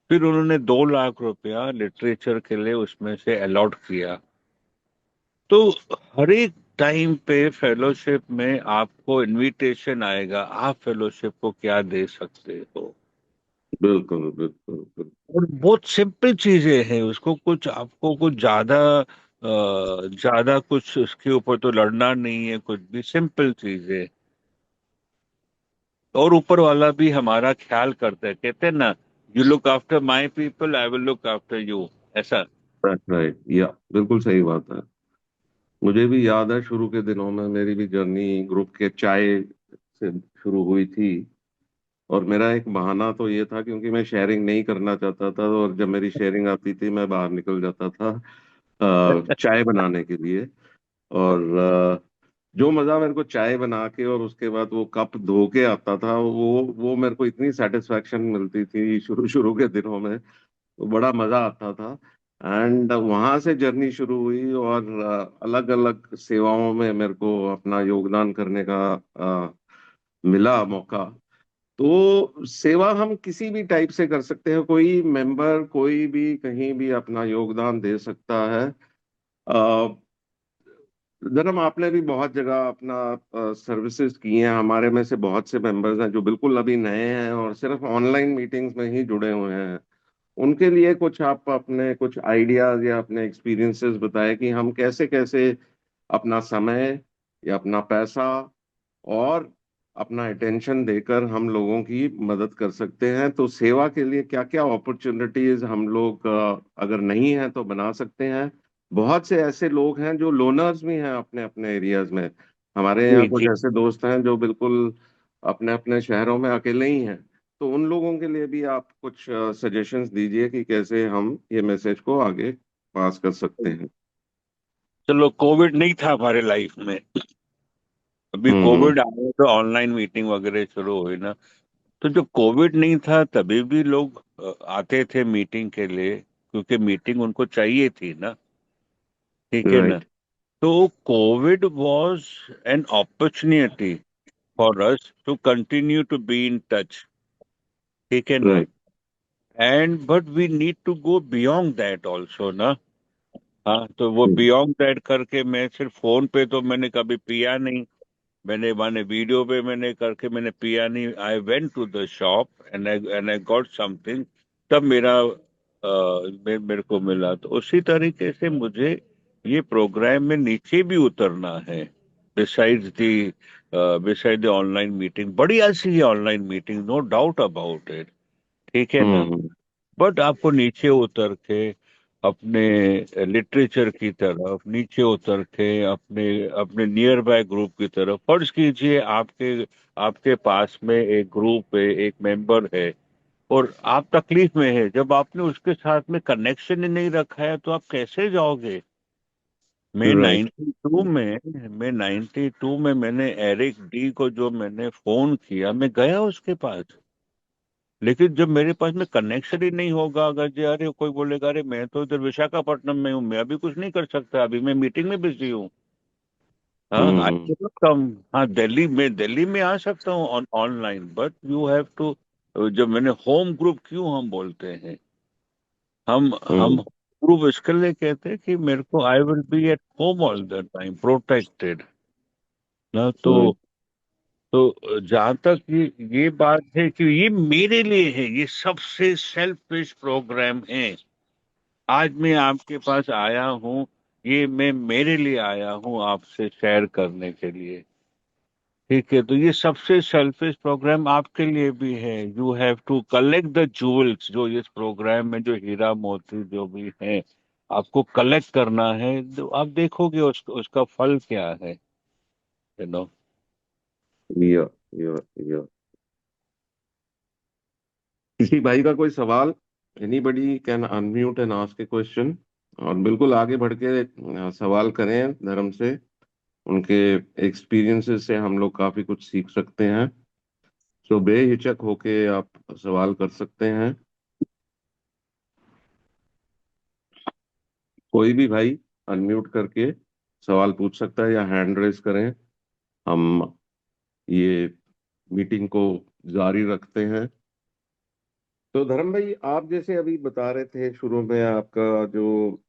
[SPEAKER 2] फिर उन्होंने 2 लाख रुपया लिटरेचर के लिए उसमें से अलॉट किया। तो हर एक टाइम पे फेलोशिप में आपको इनविटेशन आएगा, आप फेलोशिप को क्या दे सकते हो।
[SPEAKER 1] बिल्कुल बिल्कुल बिल्कुल।
[SPEAKER 2] और बहुत सिंपल चीजें हैं, उसको कुछ आपको कुछ ज्यादा कुछ उसके ऊपर तो लड़ना नहीं है, कुछ भी सिंपल चीजें। और ऊपर वाला भी हमारा ख्याल करता है, कहते हैं ना, you look after my people, I will look after you. ऐसा।
[SPEAKER 1] राइट या बिल्कुल सही बात है। मुझे भी याद है शुरू के दिनों में मेरी भी जर्नी ग्रुप के चाय से शुरू हुई थी। और मेरा एक बहाना तो ये था, क्योंकि मैं शेयरिंग नहीं करना चाहता था, और जब मेरी शेयरिंग आती थी मैं बाहर निकल जाता था चाय बनाने के लिए। और जो मजा मेरे को चाय बना के और उसके बाद वो कप धो के आता था, वो मेरे को इतनी सेटिस्फेक्शन मिलती थी शुरू शुरू के दिनों में। तो बड़ा मजा आता था। एंड वहां से जर्नी शुरू हुई, और अलग अलग सेवाओं में मेरे को अपना योगदान करने का मिला मौका। तो सेवा हम किसी भी टाइप से कर सकते हैं, कोई मेंबर कोई भी कहीं भी अपना योगदान दे सकता है। धर्म, आपने भी बहुत जगह अपना सर्विसेज की हैं। हमारे में से बहुत से मेंबर्स हैं जो बिल्कुल अभी नए हैं और सिर्फ ऑनलाइन मीटिंग्स में ही जुड़े हुए हैं। उनके लिए कुछ आप अपने कुछ आइडियाज या अपने एक्सपीरियंसेस बताएं कि हम कैसे कैसे अपना समय या अपना पैसा और अपना अटेंशन देकर हम लोगों की मदद कर सकते हैं। तो सेवा के लिए क्या क्या अपॉर्चुनिटीज हम लोग अगर नहीं है तो बना सकते हैं। बहुत से ऐसे लोग हैं जो लोनर्स भी हैं अपने अपने एरियाज में। हमारे यहाँ
[SPEAKER 2] जी
[SPEAKER 1] कुछ
[SPEAKER 2] जी।
[SPEAKER 1] ऐसे दोस्त हैं जो बिल्कुल अपने अपने शहरों में अकेले ही हैं। तो उन लोगों के लिए भी आप कुछ सजेशंस दीजिए कि कैसे हम ये मैसेज को आगे पास कर सकते हैं।
[SPEAKER 2] चलो, कोविड नहीं था हमारे लाइफ में। अभी
[SPEAKER 1] हम्म।
[SPEAKER 2] कोविड आया तो ऑनलाइन मीटिंग वगैरह शुरू हुई ना। तो जब कोविड नहीं था तभी भी लोग आते थे मीटिंग के लिए, क्योंकि मीटिंग उनको चाहिए थी ना। ठीक है ना।
[SPEAKER 1] राइट।
[SPEAKER 2] तो Covid was an opportunity for us to continue to be in touch. ठीक है ना।
[SPEAKER 1] Right.
[SPEAKER 2] And but we need to go beyond that also ना। हाँ, तो वो बियॉन्ड दैट करके मैं सिर्फ फोन पे तो मैंने कभी पिया नहीं। मैंने माने वीडियो पे मैंने करके मैंने पिया नहीं। I went to the shop and I got something. तब मेरे को मिला। तो उसी तरीके से मुझे ये प्रोग्राम में नीचे भी उतरना है। Beside the beside the online meeting, बढ़िया सी online meeting, no doubt about it. ठीक है ना।
[SPEAKER 1] हम्म।
[SPEAKER 2] बट आपको नीचे उतर के अपने लिटरेचर की तरफ, नीचे उतर के अपने अपने नियर बाय ग्रुप की तरफ, फर्ज कीजिए आपके आपके पास में एक ग्रुप है, एक मेंबर है, और आप तकलीफ में है। जब आपने उसके साथ में कनेक्शन ही नहीं रखा है तो आप कैसे जाओगे। मैं
[SPEAKER 1] राइट।
[SPEAKER 2] 92 में मैंने एरिक डी को जो मैंने फोन किया, मैं गया उसके पास। लेकिन जब मेरे पास में कनेक्शन ही नहीं होगा, अगर जो अरे कोई बोलेगा अरे मैं तो इधर विशाखापट्टनम में हूँ, मैं अभी कुछ नहीं कर सकता, अभी मैं मीटिंग में बिजी हूँ। हाँ, आई
[SPEAKER 1] हम्म।
[SPEAKER 2] Can come. हाँ, दिल्ली में आ सकता हूँ online, but you have to. जब मैंने होम ग्रुप, क्यों हम बोलते हैं, हम
[SPEAKER 1] हम्म।
[SPEAKER 2] ग्रुप इसके लिए कहते हैं कि मेरे को I will be at home all the time protected ना।
[SPEAKER 1] हम्म।
[SPEAKER 2] तो जहां तक ये बात है कि ये मेरे लिए है, ये सबसे सेल्फिश प्रोग्राम है। आज मैं आपके पास आया हूँ, ये मैं मेरे लिए आया हूँ आपसे शेयर करने के लिए। ठीक है, तो ये सबसे सेल्फिश प्रोग्राम आपके लिए भी है। You have to collect the jewels, जो इस प्रोग्राम में जो हीरा मोती जो भी है, आपको कलेक्ट करना है। तो आप देखोगे उसका फल क्या है, यू नो।
[SPEAKER 1] या या या किसी भाई का कोई सवाल? Anybody can unmute and ask A question. और बिल्कुल आगे बढ़ के सवाल करें धर्म से। उनके एक्सपीरियंसेस से हम लोग काफी कुछ सीख सकते हैं। तो बेहिचक होके आप सवाल कर सकते हैं। कोई भी भाई अनम्यूट करके सवाल पूछ सकता है या हैंड रेस करें। हम ये मीटिंग को जारी रखते हैं। तो धर्म भाई, आप जैसे अभी बता रहे थे शुरू में, आपका जो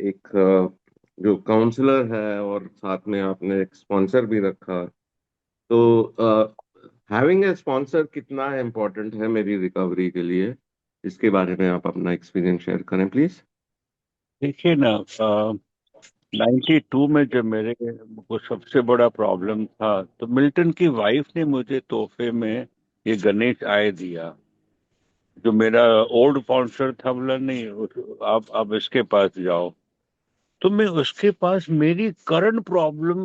[SPEAKER 1] एक जो काउंसलर है और साथ में आपने एक स्पॉन्सर भी रखा। तो हैविंग ए स्पॉन्सर कितना इम्पोर्टेंट है मेरी रिकवरी के लिए, इसके बारे में आप अपना एक्सपीरियंस शेयर करें प्लीज।
[SPEAKER 2] देखिए ना, 92 में जब मेरे को सबसे बड़ा प्रॉब्लम था, तो मिल्टन की वाइफ ने मुझे तोहफे में ये गणेश आय दिया। जो मेरा ओल्ड स्पॉन्सर था, बोला नहीं आप इसके पास जाओ। तो मैं उसके पास मेरी करंट प्रॉब्लम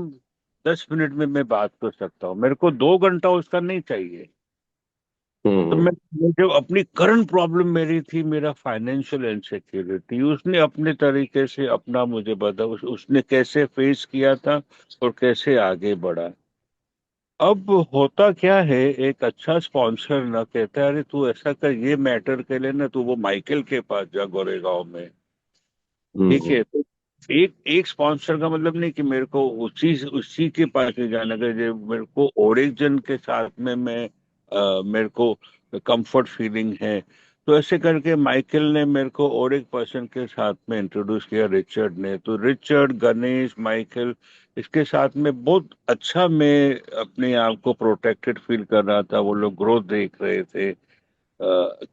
[SPEAKER 2] 10 मिनट में मैं बात कर सकता हूँ, मेरे को 2 घंटा उसका नहीं चाहिए। तो
[SPEAKER 1] हम्म।
[SPEAKER 2] जो अपनी करंट प्रॉब्लम मेरी थी, मेरा फाइनेंशियल इनसिक्योरिटी, उसने अपने तरीके से अपना मुझे बता, उसने कैसे फेस किया था और कैसे आगे बढ़ा। अब होता क्या है, एक अच्छा स्पॉन्सर ना कहता है अरे तू ऐसा कर, ये मैटर के लिए ना तू वो माइकल के पास जा गोरेगांव में। ठीक
[SPEAKER 1] हम्म।
[SPEAKER 2] है, तो एक एक स्पॉन्सर का मतलब नहीं कि मेरे को उसी के पास नहीं जाना का, मेरे को और एक जन के साथ में मैं मेरे को कंफर्ट फीलिंग है। तो ऐसे करके माइकल ने मेरे को और एक पर्सन के साथ में इंट्रोड्यूस किया, रिचर्ड ने। तो रिचर्ड, गणेश, माइकल, इसके साथ में बहुत अच्छा मैं अपने आप को प्रोटेक्टेड फील कर रहा था। वो लोग ग्रोथ देख रहे थे।
[SPEAKER 4] हम्म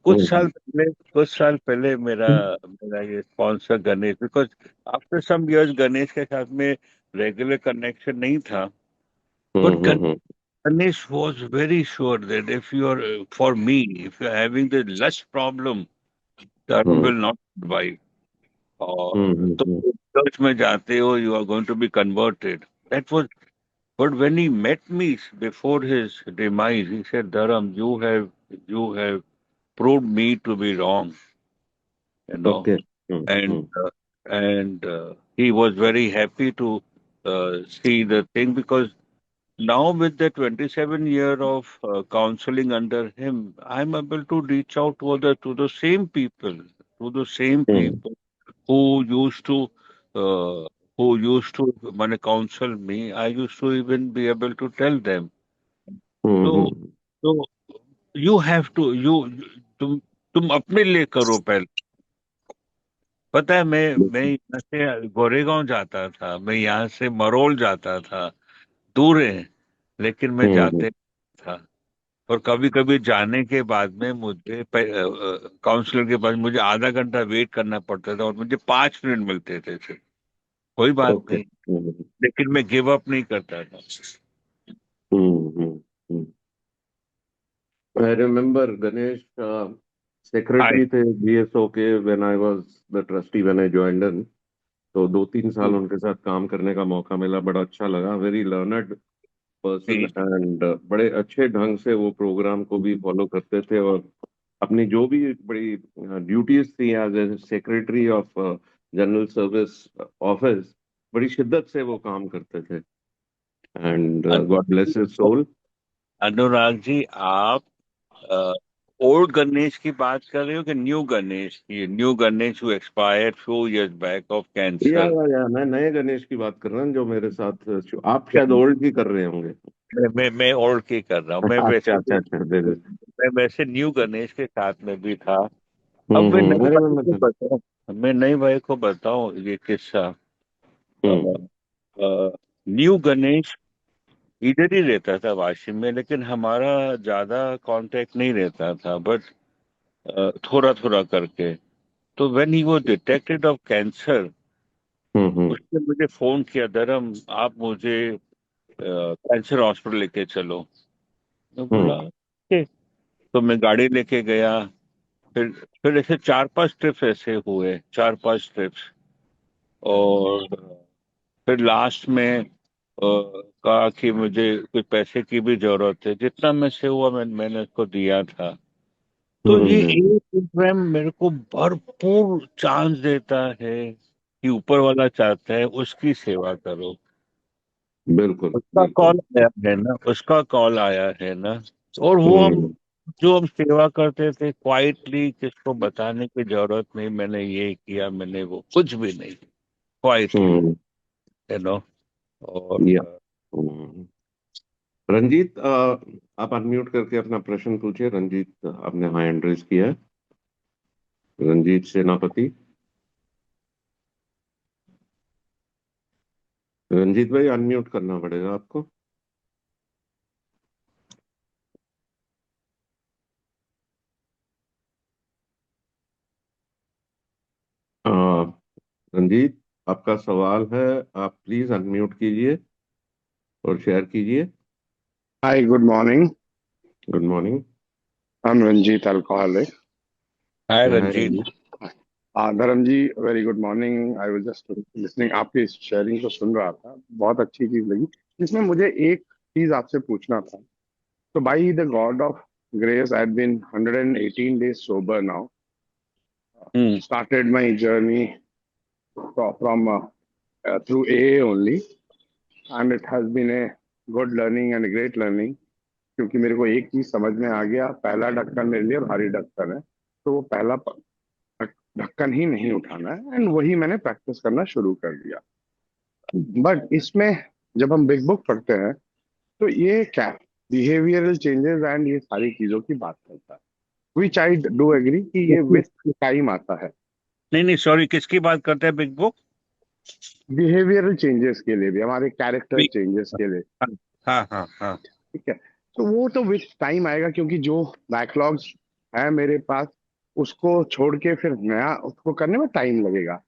[SPEAKER 2] कुछ साल पहले मेरा मेरा ये sponsor Ganesh, because after some years Ganesh के साथ में रेगुलर कनेक्शन नहीं था। But
[SPEAKER 4] hmm
[SPEAKER 2] Ganesh was very sure that if you are, for me, if you are having the lust problem, Dharma
[SPEAKER 4] hmm
[SPEAKER 2] will not survive. और
[SPEAKER 4] हम्म
[SPEAKER 2] तो चर्च में जाते हो, you are going to be converted. That was, but when he met me before his demise, he said, Dharam, you have proved me to be wrong, you know.
[SPEAKER 4] Okay
[SPEAKER 2] And he was very happy to see the thing, because now with the 27 year of counseling under him, I'm able to reach out to the same people,
[SPEAKER 4] hmm
[SPEAKER 2] who used to uh, counsel me. I used to even be able to tell them. So,
[SPEAKER 4] hmm
[SPEAKER 2] so you have to तुम अपने लिए करो पहले। पता है, मैं यहाँ से गोरेगांव जाता था, मैं यहाँ से मरोल जाता था, दूर है, लेकिन मैं
[SPEAKER 4] हम्म
[SPEAKER 2] जाते था। और कभी कभी जाने के बाद में मुझे काउंसलर के पास मुझे आधा घंटा वेट करना पड़ता था, और मुझे 5 मिनट मिलते थे सिर्फ। कोई बात
[SPEAKER 4] ओके
[SPEAKER 2] नहीं, लेकिन मैं गिव अप नहीं करता था।
[SPEAKER 4] हम्म I remember Ganesh
[SPEAKER 2] I
[SPEAKER 4] secretary थे BSO के when I was the trustee when I joined in. तो 2-3 साल उनके साथ काम करने का मौका मिला, बड़ा अच्छा लगा। वेरी लर्नड पर्सन एंड बड़े अच्छे ढंग से वो प्रोग्राम को भी फॉलो करते थे, और अपनी जो भी बड़ी ड्यूटीज थी as a secretary of general service office, बड़ी शिद्दत से वो काम करते थे। And god bless his soul.
[SPEAKER 2] Anurag ji, आप ओल्ड गणेश की बात कर रहे हो कि न्यू गणेश की? New Ganesh who expired few years back of cancer.
[SPEAKER 4] मैं नए गणेश की बात कर रहा हूँ जो मेरे साथ आप शायद ओल्ड की कर रहे होंगे।
[SPEAKER 2] मैं ओल्ड की कर रहा हूँ।
[SPEAKER 4] अच्छा अच्छा अच्छा, दे दे।
[SPEAKER 2] मैं वैसे न्यू गणेश के साथ में भी था। अब
[SPEAKER 4] आई रिमेम्बर।
[SPEAKER 2] मैं नई भाई को बताऊं ये किस्सा।
[SPEAKER 4] हम्म
[SPEAKER 2] न्यू गणेश इधर ही रहता था वाशिम में, लेकिन हमारा ज्यादा कांटेक्ट नहीं रहता था, बट थोड़ा थोड़ा करके। तो when he was detected of cancer,
[SPEAKER 4] hmm
[SPEAKER 2] उसने मुझे फोन किया, धर्म आप मुझे कैंसर हॉस्पिटल लेके चलो। मैं बोला
[SPEAKER 4] हम्म
[SPEAKER 2] "Okay." तो मैं गाड़ी लेके गया। फिर ऐसे 4-5 ट्रिप्स ऐसे हुए, 4-5 ट्रिप्स। और फिर लास्ट में कहा कि मुझे कुछ पैसे की भी जरूरत है, जितना में से हुआ मैंने उसको दिया था। तो ये
[SPEAKER 4] हम्म
[SPEAKER 2] एक प्रोग्राम मेरे को भरपूर चांस देता है कि ऊपर वाला चाहता है उसकी सेवा करो।
[SPEAKER 4] बिल्कुल बिल्कुल।
[SPEAKER 2] उसका कॉल आया है ना। और वो
[SPEAKER 4] हम्म
[SPEAKER 2] जो हम सेवा करते थे क्वाइटली, किसको बताने की जरूरत नहीं, मैंने ये किया, मैंने वो, कुछ भी नहीं, क्वाइटली,
[SPEAKER 4] हम्म
[SPEAKER 2] यू नो। और
[SPEAKER 4] या रंजीत, आप अनम्यूट करके अपना प्रश्न पूछिए। रंजीत, आपने हैंड रेज किया है। रंजीत सेनापति। रंजीत भाई, अनम्यूट करना पड़ेगा आपको। अ, रंजीत, आपका सवाल है, आप प्लीज अनम्यूट कीजिए और शेयर कीजिए।
[SPEAKER 5] Hi, good morning.
[SPEAKER 4] Good morning.
[SPEAKER 5] I'm Ranjit, alcoholic.
[SPEAKER 2] Hi
[SPEAKER 4] hi
[SPEAKER 2] Ranjit.
[SPEAKER 4] Ranjit.
[SPEAKER 5] Dharamji, very good morning. I was just listening. आपकी शेयरिंग को सुन रहा था, बहुत अच्छी चीज लगी। इसमें मुझे एक चीज आपसे पूछना था। So by the God of grace, I've been 118 days sober now.
[SPEAKER 2] Hmm
[SPEAKER 5] Started my journey from through AA only, and it has been a good learning and a great learning. क्योंकि मेरे को एक चीज समझ में आ गया, पहला ढक्कन मेरे लिए भारी ढक्कन है, तो वो पहला ढक्कन ही नहीं उठाना है, एंड वही मैंने प्रैक्टिस करना शुरू कर दिया। बट इसमें जब हम बिग बुक पढ़ते हैं तो ये क्या बिहेवियरल चेंजेस एंड ये सारी चीजों की बात करता है, विच आई डू एग्री कि ये विथ टाइम आता है,
[SPEAKER 2] नहीं सॉरी, किसकी बात करते हैं बिग बुक?
[SPEAKER 5] बिहेवियरल चेंजेस के लिए भी, हमारे कैरेक्टर चेंजेस के लिए।
[SPEAKER 2] हाँ हाँ हाँ।
[SPEAKER 5] ठीक है, तो वो तो विथ टाइम आएगा, क्योंकि जो बैकलॉग्स है मेरे पास उसको छोड़ के फिर नया उसको करने में टाइम लगेगा।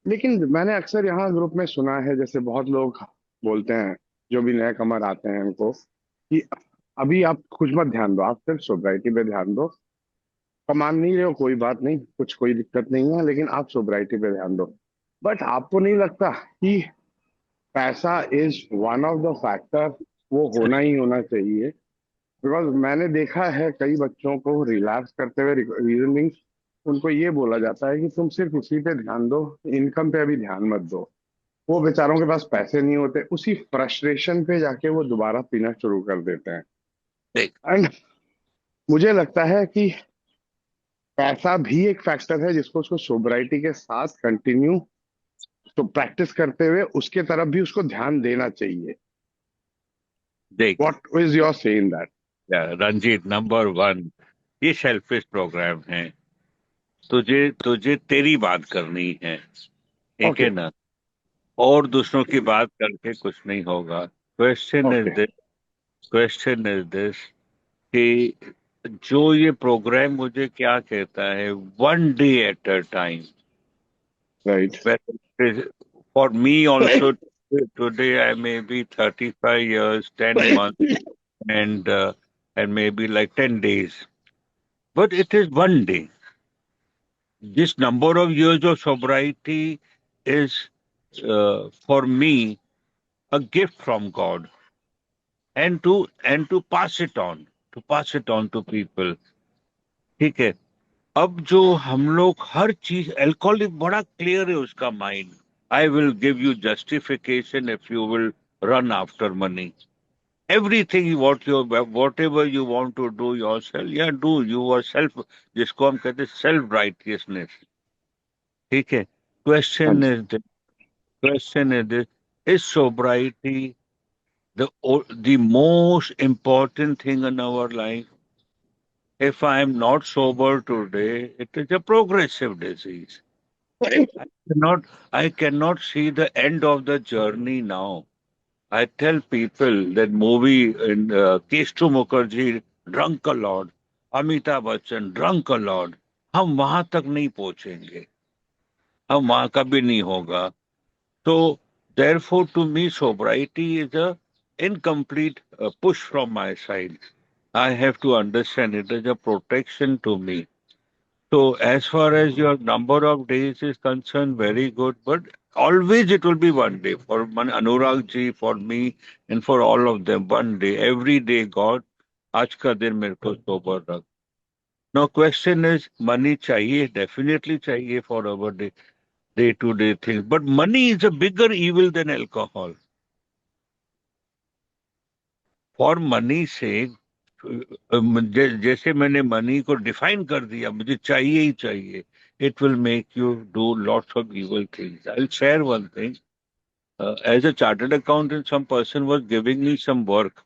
[SPEAKER 5] लेकिन मैंने अक्सर यहाँ ग्रुप में सुना है, जैसे बहुत लोग बोलते हैं जो भी नए कमर आते हैं उनको, कि अभी आप कुछ मत ध्यान दो, आप सिर्फ सोब्राइटी पे ध्यान दो, कमान नहीं रहे हो कोई बात नहीं, कुछ कोई दिक्कत नहीं है, लेकिन आप सोब्राइटी पे ध्यान दो। बट आपको नहीं लगता कि पैसा is one of the factor, वो होना ही होना चाहिए? बिकॉज मैंने देखा है कई बच्चों को रिलैक्स करते हुए रीजनिंग, उनको ये बोला जाता है कि तुम सिर्फ इसी पे ध्यान दो, इनकम पे अभी ध्यान मत दो। वो बेचारों के पास पैसे नहीं होते, उसी फ्रस्ट्रेशन पे जाके वो दोबारा पीना शुरू कर देते हैं।
[SPEAKER 2] देख,
[SPEAKER 5] एंड मुझे लगता है कि पैसा भी एक फैक्टर है जिसको उसको सोबराइटी के साथ कंटिन्यू तो प्रैक्टिस करते हुए उसके तरफ भी उसको ध्यान देना चाहिए।
[SPEAKER 2] देख
[SPEAKER 5] what is your say in that?
[SPEAKER 2] Ranjit, number one, ये सेल्फिश प्रोग्राम है। तुझे तुझे तेरी बात करनी है, ठीक है
[SPEAKER 5] ओके
[SPEAKER 2] ना? और दूसरों की बात करके कुछ नहीं होगा। Question is
[SPEAKER 5] okay
[SPEAKER 2] this, question is this कि जो ये प्रोग्राम मुझे क्या कहता है, one day at a time.
[SPEAKER 5] Right
[SPEAKER 2] For me also, today I may be 35 years, 10 months, and maybe like 10 days. But it is one day. This number of years of sobriety is, for me, a gift from God, and to pass it on to people. ठीक है? अब जो हम लोग हर चीज, अल्कोहलिक बड़ा क्लियर है उसका mind, I will give you justification if you will run after money, everything whatever you want to do yourself do yourself, जिसको हम कहते हैं सेल्फ राइटियसनेस। ठीक है?
[SPEAKER 5] हाँ
[SPEAKER 2] क्वेश्चन
[SPEAKER 5] जी।
[SPEAKER 2] Is question is this, is sobriety the most important thing in our life? If I am not sober today, it is a progressive disease. I cannot see the end of the journey now. I tell people that movie in Keshtu Mukherjee, drunk a lot, Amitabh Bachchan, drunk a lot. हम वहां तक नहीं पहुंचेंगे, हम वहां कभी नहीं होगा। So therefore, to me, sobriety is a incomplete push from my side. I have to understand it is a protection to me. So as far as your number of days is concerned, very good. But always it will be one day for Anurag ji, for me, and for all of them. One day, every day, God, आज का दिन मेरे को sober रख. Now question is, money चाहिए, definitely चाहिए for our day to day things. But money is a bigger evil than alcohol. For money sake, जैसे मैंने मनी को डिफाइन कर दिया, मुझे चाहिए ही चाहिए, it will make you do lots of evil things. I'll share one thing. As a chartered accountant, some person was giving me some work,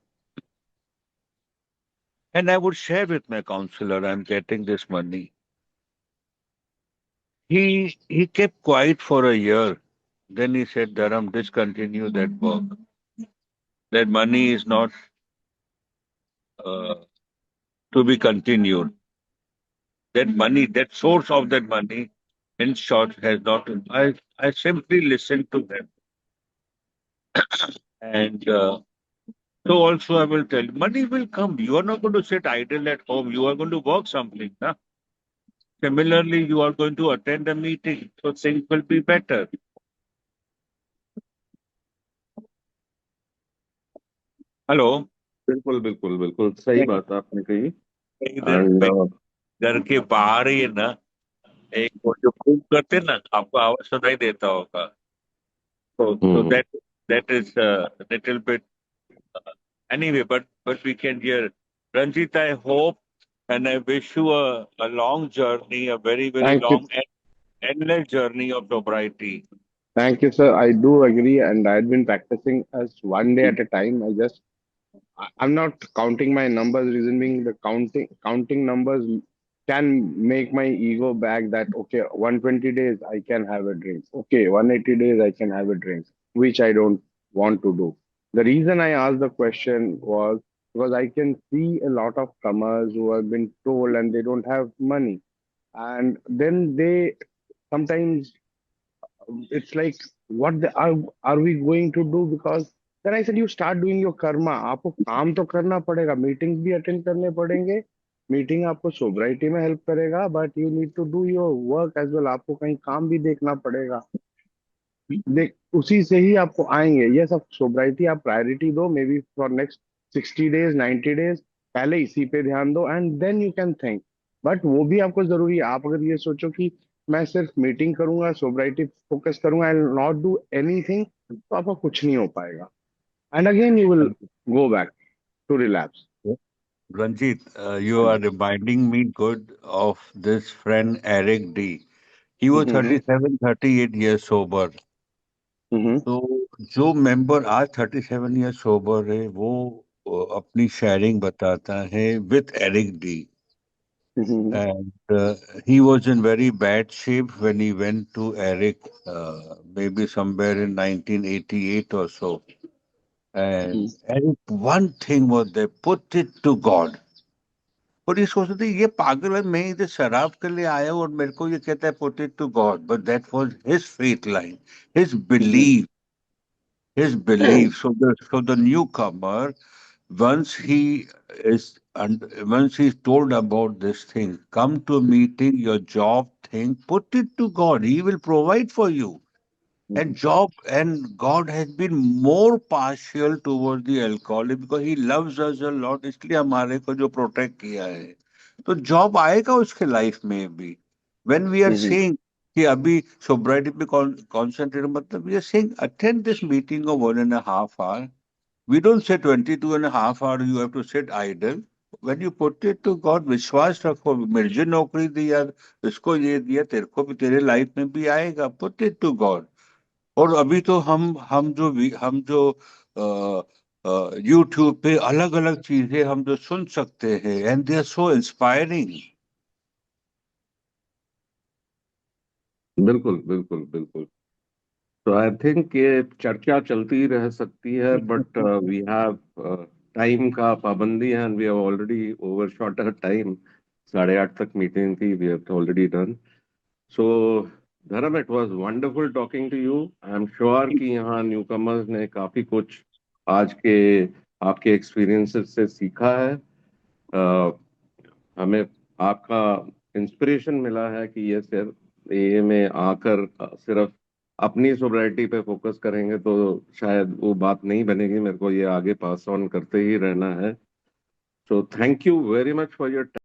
[SPEAKER 2] and I would share with my counselor, I'm getting this money. He kept quiet for a year. Then he said, Dharam, discontinue that work. That money is not uh, to be continued. That money, that source of that money, in short, has not. I simply listened to them. And so also I will tell you, money will come. You are not going to sit idle at home. You are going to work something. Huh? Similarly, you are going to attend a meeting. So things will be better. Hello?
[SPEAKER 1] बिल्कुल बिल्कुल बिल्कुल सही बात आपने कही।
[SPEAKER 2] इधर
[SPEAKER 1] एंड
[SPEAKER 2] घर के बाहर ही है ना, एक वो जो खूब करते हैं ना, आपको आवाज सुनाई देता होगा। So that is a little bit anyway, but we can hear. Ranjit, I hope and I wish you a long journey, a very, very
[SPEAKER 5] thank you,
[SPEAKER 2] long and endless journey of sobriety.
[SPEAKER 5] Thank you sir, I do agree and I had been practising as one day at a time. I just I'm not counting my numbers, reason being the counting numbers can make my ego back that okay, 120 days I can have a drink, okay, 180 days I can have a drink, which I don't want to do. The reason I asked the question was because I can see a lot of comers who have been told and they don't have money, and then they sometimes it's like what are we going to do? Because then I said you start doing your karma. आपको काम तो करना पड़ेगा, मीटिंग्स भी अटेंड करने पड़ेंगे, मीटिंग आपको सोब्राइटी में हेल्प करेगा, but you need to do your work as well, आपको कहीं काम भी देखना पड़ेगा। देख उसी से ही आपको आएंगे ये सब। सोब्राइटी आप प्रायोरिटी दो, maybe for next 60 days 90 days, पहले इसी पे ध्यान दो and then you can think. But वो भी आपको जरूरी है। आप अगर ये सोचो कि मैं सिर्फ मीटिंग करूंगा, सोब्राइटी फोकस करूंगा एंड नॉट डू एनीथिंग, तो आपका कुछ नहीं हो पाएगा and again you will go back to relapse.
[SPEAKER 2] Ranjit, you are reminding me good of this friend Eric D. He was 37, 38 years sober. तो जो मेंबर आज 37 ईयर सोबर है वो अपनी शेयरिंग बताता है with Eric D, and he was in very bad shape when he went to Eric, maybe somewhere in 1988 or so. And Eric, one thing was they put it to God. और ये सोचते थे ये पागल है, मैं इधर शराब के लिए आया हूँ और मेरे को ये कहता है put it to God, but that was his faith line, his belief. His belief. So the newcomer, once he is and once he's told about this thing, come to a meeting, your job thing, put it to God. He will provide for you. And God has been more partial towards the alcoholic because He loves us a lot. इसलिए हमारे को जो प्रोटेक्ट किया है, तो जॉब आएगा उसके लाइफ में भी. When we are saying कि अभी सोब्राइटी पे कॉन्सेंट्रेट, मतलब we are saying attend this meeting of 1.5 hours. We don't say 22.5 hours you have to sit idle. When you put it to God, विश्वास रखो, मुझे नौकरी दी यार, इसको ये दिया, तेरे को भी तेरे लाइफ में भी आएगा. Put it to God. और अभी तो हम जो यूट्यूब पे अलग अलग चीजें हम जो सुन सकते हैं, and they are so inspiring.
[SPEAKER 1] बिल्कुल बिल्कुल बिल्कुल. तो आई थिंक ये चर्चा चलती रह सकती है, बट वी हैव टाइम का पाबंदी है and we have already overshot our time. 8:30 तक मीटिंग थी, we have already done. So Dharam, it was wonderful talking to you. I am sure कि यहाँ न्यूकमर्स ने काफी कुछ आज के आपके एक्सपीरियंसेस से सीखा है. हमें आपका इंस्पिरेशन मिला है कि ये सिर्फ ये में आकर सिर्फ अपनी सोब्राइटी पे फोकस करेंगे तो शायद वो बात नहीं बनेगी. मेरे को ये आगे पास ऑन करते ही रहना है. So thank you very much for your